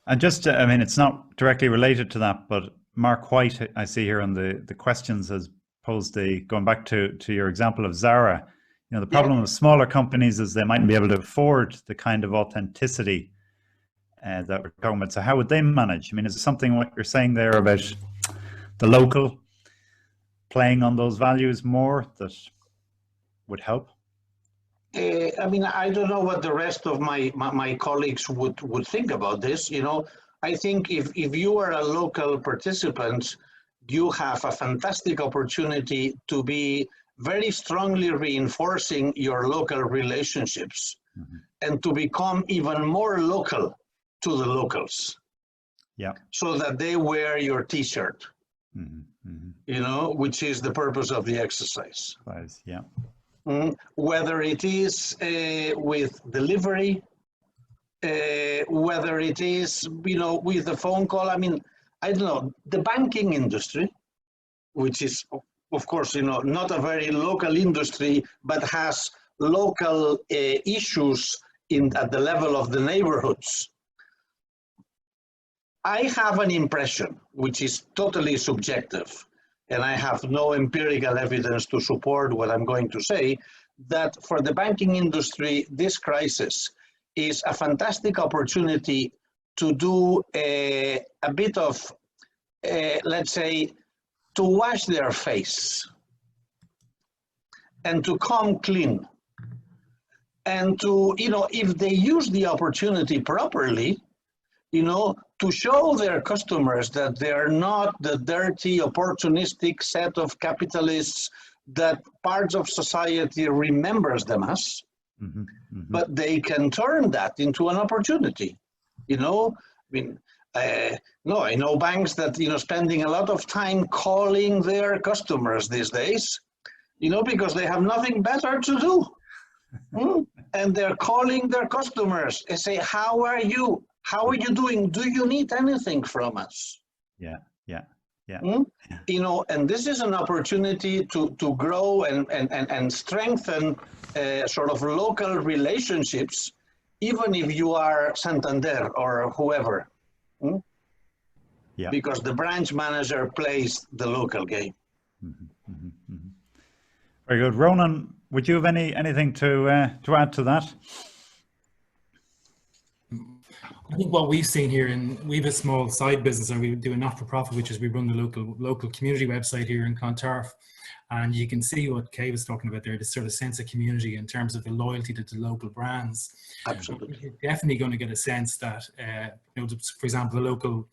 And just, I mean, it's not directly related to that, but Mark White, I see here on the questions, has posed going back to your example of Zara. You know, the problem with smaller companies is they mightn't be able to afford the kind of authenticity that we're talking about. So how would they manage? I mean, is it something what you're saying there about the local playing on those values more that would help? I mean, I don't know what the rest of my colleagues would think about this. You know, I think if you are a local participant, you have a fantastic opportunity to be very strongly reinforcing your local relationships and to become even more local to the locals. Yeah. So that they wear your T-shirt, you know, which is the purpose of the exercise. Yeah. Whether it is with delivery, whether it is, you know, with a phone call. I mean, I don't know, the banking industry, which is, of course, you know, not a very local industry, but has local issues at the level of the neighborhoods. I have an impression, which is totally subjective, and I have no empirical evidence to support what I'm going to say, that for the banking industry, this crisis is a fantastic opportunity to do a bit of, let's say, to wash their face and to come clean. And to, if they use the opportunity properly, to show their customers that they're not the dirty, opportunistic set of capitalists that parts of society remembers them as, but they can turn that into an opportunity. I know banks that, spending a lot of time calling their customers these days, because they have nothing better to do. And they're calling their customers and say, how are you? How are you doing? Do you need anything from us? Yeah. And this is an opportunity to grow and strengthen sort of local relationships, even if you are Santander or whoever. Because the branch manager plays the local game. Very good. Ronan, would you have anything to add to that? I think what we've seen here, and we have a small side business, and we do a not-for-profit, which is we run the local community website here in Clontarf, and you can see what Kay was talking about there, this sort of sense of community in terms of the loyalty to the local brands. Absolutely. You're definitely going to get a sense that, for example, the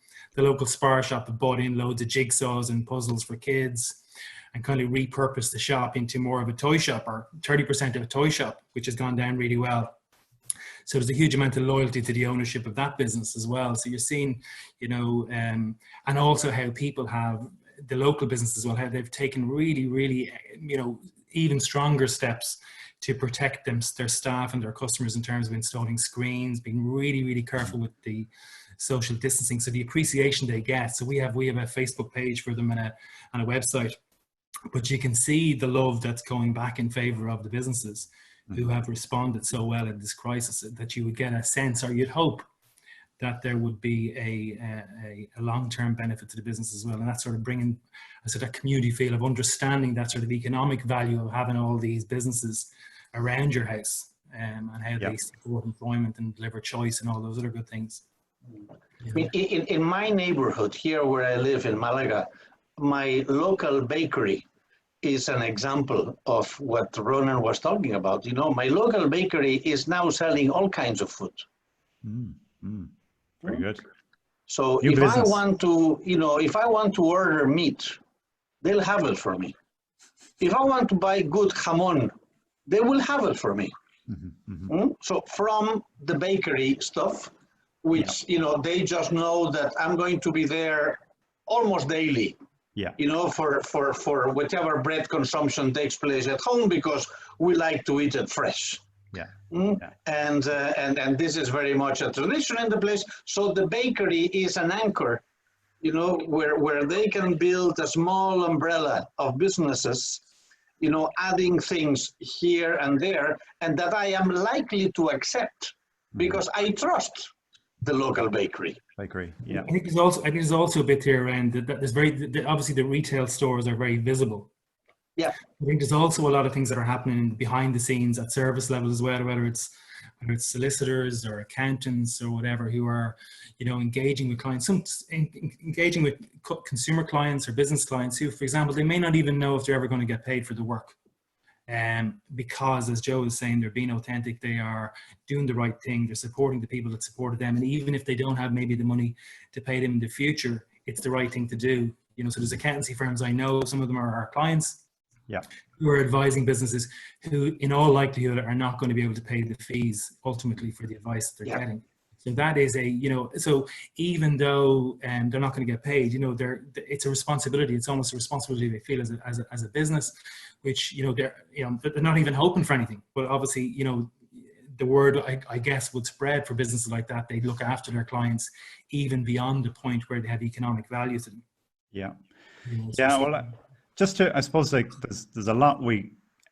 local spar shop that bought in loads of jigsaws and puzzles for kids, and kind of repurposed the shop into more of a toy shop, or 30% of a toy shop, which has gone down really well. So there's a huge amount of loyalty to the ownership of that business as well. So you're seeing, and also how people have, the local business as well, how they've taken really, really, even stronger steps to protect their staff and their customers in terms of installing screens, being really, really careful with the social distancing. So the appreciation they get. So we have a Facebook page for them and a website, but you can see the love that's going back in favor of the businesses who have responded so well in this crisis, that you would get a sense, or you'd hope, that there would be a long-term benefit to the business as well. And that's sort of bringing a sort of community feel of understanding that sort of economic value of having all these businesses around your house, and how they support employment and deliver choice and all those other good things. In my neighborhood here where I live in Malaga, my local bakery is an example of what Ronan was talking about. My local bakery is now selling all kinds of food. Very good. So if I want to order meat, they'll have it for me. If I want to buy good jamon, they will have it for me. So from the bakery stuff, which they just know that I'm going to be there almost daily. For whatever bread consumption takes place at home, because we like to eat it fresh. And this is very much a tradition in the place. So the bakery is an anchor, where they can build a small umbrella of businesses, adding things here and there, and that I am likely to accept because I trust the local bakery. I agree. Yeah. I think there's also a bit here around that there's obviously the retail stores are very visible. Yeah. I think there's also a lot of things that are happening behind the scenes at service level as well, whether it's solicitors or accountants or whatever, who are, engaging with clients, engaging with consumer clients or business clients who, for example, they may not even know if they're ever going to get paid for the work. Because, as Joe was saying, they're being authentic, they are doing the right thing, they're supporting the people that supported them, and even if they don't have maybe the money to pay them in the future, it's the right thing to do. So there's accountancy firms, I know some of them are our clients, who are advising businesses who, in all likelihood, are not going to be able to pay the fees ultimately for the advice that they're getting. So that is so even though they're not going to get paid, it's a responsibility. It's almost a responsibility they feel as a business, which they're not even hoping for anything. But obviously, the word I guess would spread for businesses like that. They look after their clients even beyond the point where they have economic value to them. Well, just to, I suppose, like there's a lot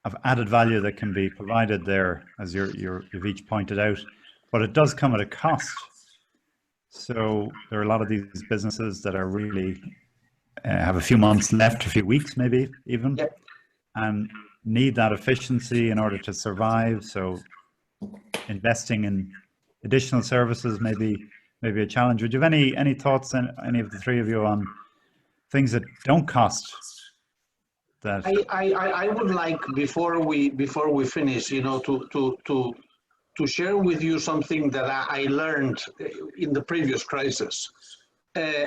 of added value that can be provided there, as you've each pointed out, but it does come at a cost. So there are a lot of these businesses that are really have a few months left, a few weeks maybe even, Yep. and need that efficiency in order to survive. So investing in additional services may be a challenge. Would you have any thoughts, on any of the three of you, on things that don't cost? That I would like, before we finish, you know, to share with you something that I learned in the previous crisis.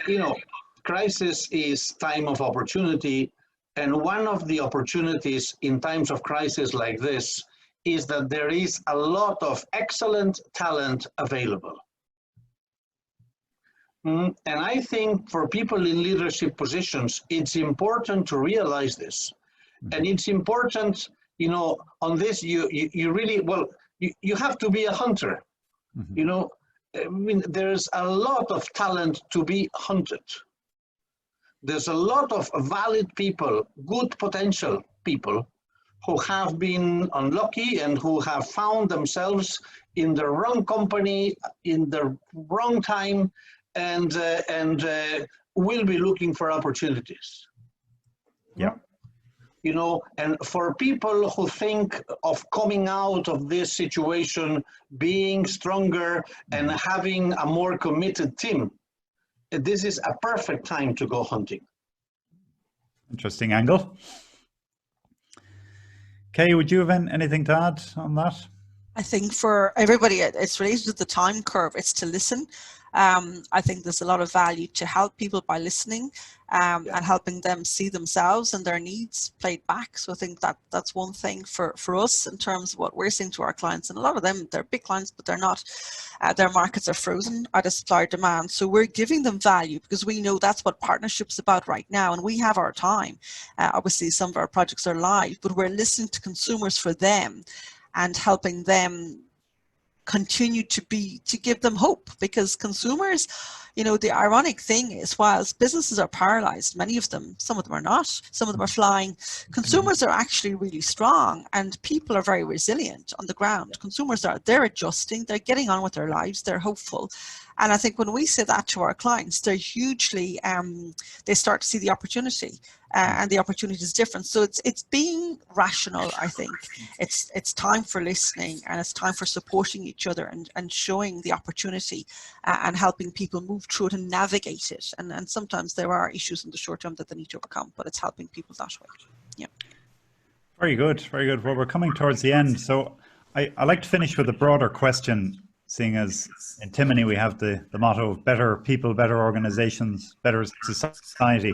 You know, crisis is time of opportunity, and one of the opportunities in times of crisis like this is that there is a lot of excellent talent available. And I think for people in leadership positions, it's important to realize this. And it's important, you know, on this, you really, well, you have to be a hunter. You know, I mean, there's a lot of talent to be hunted. There's a lot of valid people, good potential people, who have been unlucky and who have found themselves in the wrong company, in the wrong time, and will be looking for opportunities. Yeah. You know, and for people who think of coming out of this situation, being stronger and having a more committed team, this is a perfect time to go hunting. Interesting angle. Kay, would you have anything to add on that? I think for everybody, it's related to the time curve. It's to listen. I think there's a lot of value to help people by listening and helping them see themselves and their needs played back. So I think that's one thing for us in terms of what we're seeing to our clients. And a lot of them, they're big clients, but they're not, their markets are frozen out of supply or demand. So we're giving them value because we know that's what partnership's about right now. And we have our time. Obviously, some of our projects are live, but we're listening to consumers for them and helping them continue to give them hope, because consumers, you know, the ironic thing is, whilst businesses are paralyzed, many of them, some of them are not, some of them are flying, consumers are actually really strong, and people are very resilient on the ground. Consumers they're adjusting, they're getting on with their lives, they're hopeful. And I think when we say that to our clients, they're hugely, they start to see the opportunity, and the opportunity is different. So it's being rational, I think. It's time for listening, and it's time for supporting each other and showing the opportunity and helping people move through it and navigate it. And sometimes there are issues in the short term that they need to overcome, but it's helping people that way. Yeah. Very good, very good. Well, we're coming towards the end. So I like to finish with a broader question, seeing as in Timoney we have the motto of better people, better organizations, better society.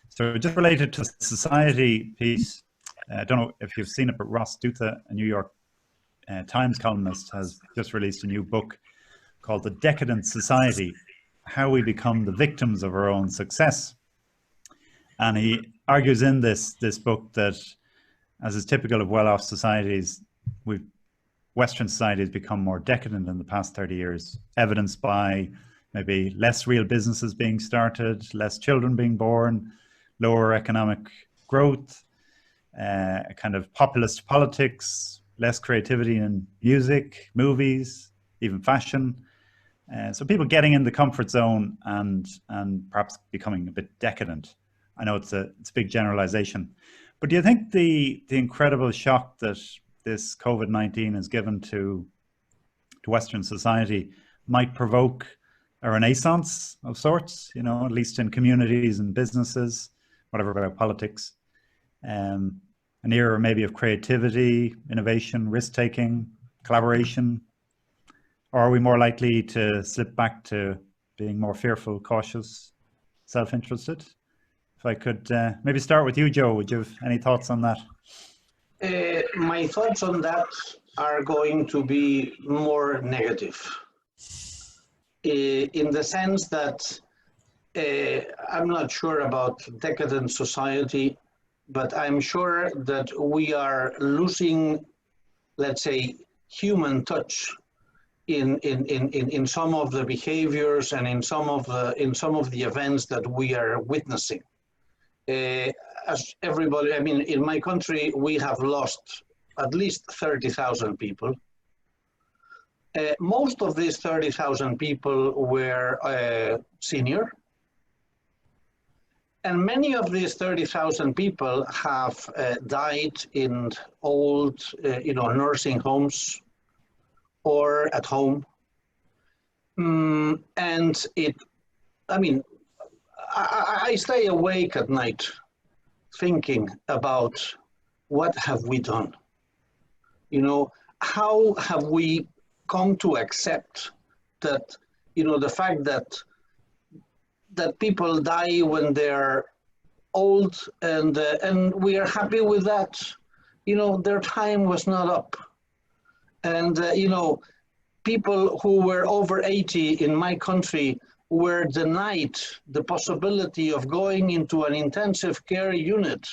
So just related to the society piece, I don't know if you've seen it, but Ross Dutha, a New York Times columnist, has just released a new book called The Decadent Society, How We Become the Victims of Our Own Success. And he argues in this book that, as is typical of well-off societies, Western society has become more decadent in the past 30 years, evidenced by maybe less real businesses being started, less children being born, lower economic growth, kind of populist politics, less creativity in music, movies, even fashion. So people getting in the comfort zone and perhaps becoming a bit decadent. I know it's a big generalization, but do you think the incredible shock that this COVID-19 has given to Western society might provoke a renaissance of sorts, you know, at least in communities and businesses, whatever about politics, an era maybe of creativity, innovation, risk-taking, collaboration? Or are we more likely to slip back to being more fearful, cautious, self-interested? If I could maybe start with you, Joe, would you have any thoughts on that? My thoughts on that are going to be more negative, in the sense that I'm not sure about decadent society, but I'm sure that we are losing, let's say, human touch in some of the behaviors and in some of the events that we are witnessing. as everybody, I mean, in my country, we have lost at least 30,000 people. Most of these 30,000 people were senior. And many of these 30,000 people have died in old, nursing homes or at home. And I stay awake at night thinking about what have we done? How have we come to accept that, the fact that people die when they're old and we are happy with that. Their time was not up. And, people who were over 80 in my country were denied the possibility of going into an intensive care unit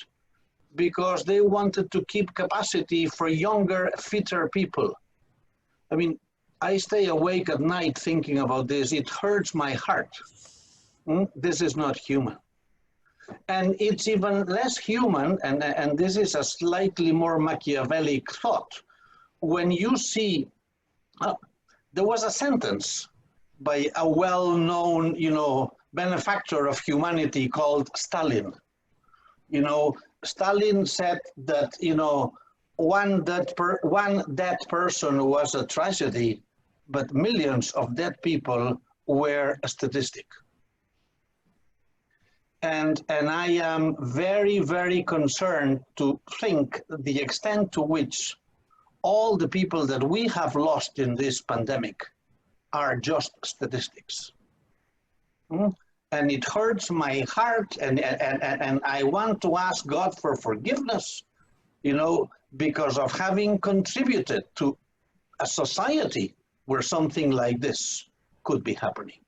because they wanted to keep capacity for younger, fitter people. I mean, I stay awake at night thinking about this. It hurts my heart. This is not human. And it's even less human, and this is a slightly more Machiavellic thought, when you see, there was a sentence by a well-known, benefactor of humanity called Stalin. Stalin said that, one dead person was a tragedy, but millions of dead people were a statistic. And I am very, very concerned to think the extent to which all the people that we have lost in this pandemic are just statistics. And it hurts my heart, and I want to ask God for forgiveness, because of having contributed to a society where something like this could be happening.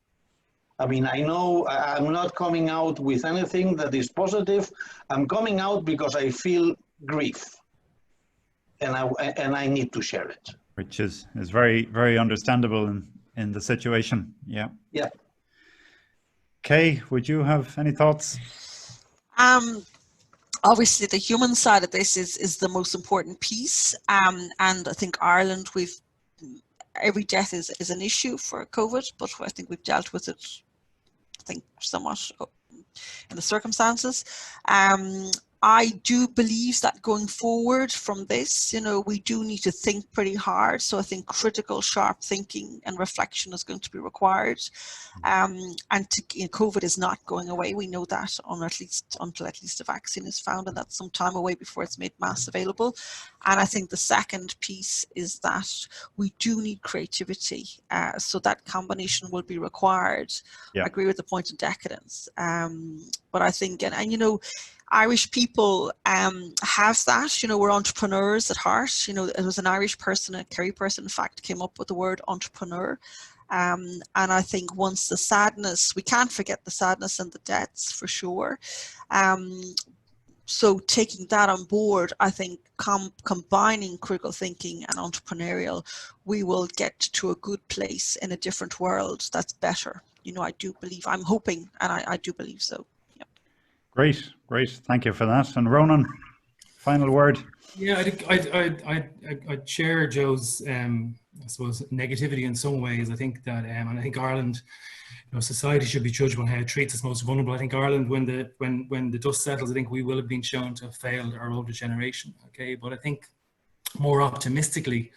I mean, I know I'm not coming out with anything that is positive. I'm coming out because I feel grief. And I need to share it. Which is very, very understandable in the situation. Yeah. Yeah. Kay, would you have any thoughts? Obviously, the human side of this is the most important piece. And I think Ireland, every death is an issue for COVID, but I think we've dealt with it, I think, somewhat in the circumstances. I do believe that going forward from this, we do need to think pretty hard. So I think critical, sharp thinking and reflection is going to be required. And COVID is not going away. We know that until at least a vaccine is found, and that's some time away before it's made mass available. And I think the second piece is that we do need creativity. So that combination will be required. Yeah. I agree with the point of decadence. But I think, Irish people have that, we're entrepreneurs at heart. It was an Irish person, a Kerry person, in fact, came up with the word entrepreneur. And I think once the sadness, we can't forget the sadness and the deaths for sure. So taking that on board, I think combining critical thinking and entrepreneurial, we will get to a good place in a different world that's better. I do believe, I'm hoping, and I do believe so. Great. Thank you for that. And Ronan, final word. Yeah, I think I'd share Joe's, I suppose, negativity in some ways. I think that, and I think Ireland, society should be judged on how it treats its most vulnerable. I think Ireland, when the dust settles, I think we will have been shown to have failed our older generation. Okay, but I think more optimistically,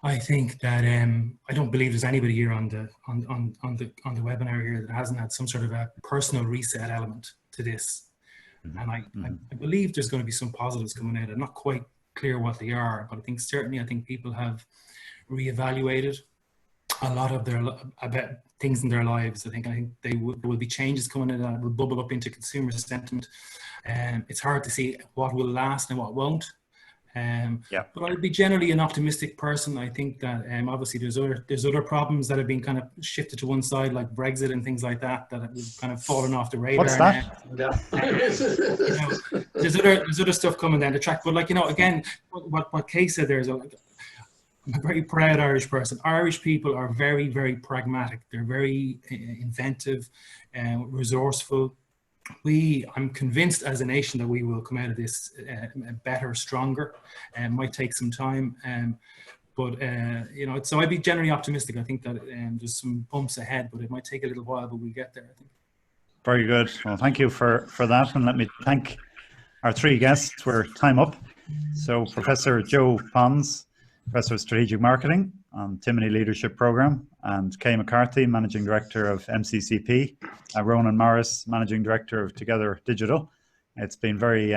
I think that I don't believe there's anybody here on the webinar here that hasn't had some sort of a personal reset element to this. And I believe there's going to be some positives coming out. I'm not quite clear what they are, but I think people have reevaluated a lot of about things in their lives. I think there will be changes coming in that will bubble up into consumer sentiment. It's hard to see what will last and what won't. But I'd be generally an optimistic person. I think that obviously there's other problems that have been kind of shifted to one side, like Brexit and things like that have kind of fallen off the radar. What's that? There's other stuff coming down the track. But again, what Kay said there is I'm a very proud Irish person. Irish people are very, very pragmatic. They're very inventive and resourceful. I'm convinced as a nation that we will come out of this better, stronger, and might take some time. But you know, so I'd be generally optimistic. I think that there's some bumps ahead, but it might take a little while, but we'll get there, I think. Very good. Well, thank you for that. And let me thank our three guests. We're time up. So Professor Joe Pons, Professor of Strategic Marketing on Timoney Leadership Program, and Kay McCarthy, Managing Director of MCCP, Ronan Morris, Managing Director of Together Digital. It's been very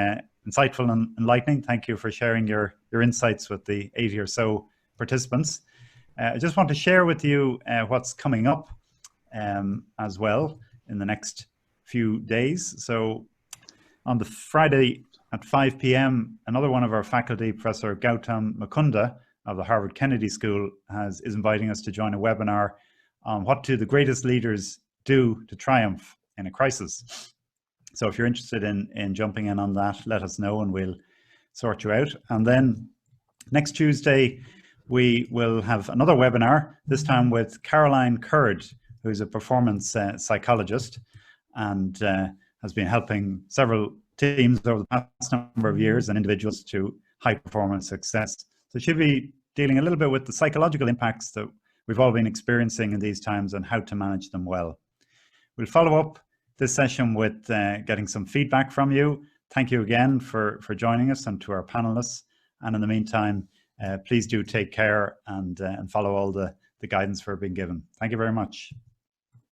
insightful and enlightening. Thank you for sharing your insights with the 80 or so participants. I just want to share with you what's coming up as well in the next few days. So on the Friday at 5 p.m, another one of our faculty, Professor Gautam Mukunda of the Harvard Kennedy School, is inviting us to join a webinar on what do the greatest leaders do to triumph in a crisis. So if you're interested in jumping in on that, let us know and we'll sort you out. And then next Tuesday, we will have another webinar, this time with Caroline Curd, who's a performance psychologist and has been helping several teams over the past number of years and individuals to high performance success. So she'll be dealing a little bit with the psychological impacts that we've all been experiencing in these times and how to manage them well. We'll follow up this session with getting some feedback from you. Thank you again for joining us, and to our panelists. And in the meantime, please do take care and follow all the guidance we're being given. Thank you very much.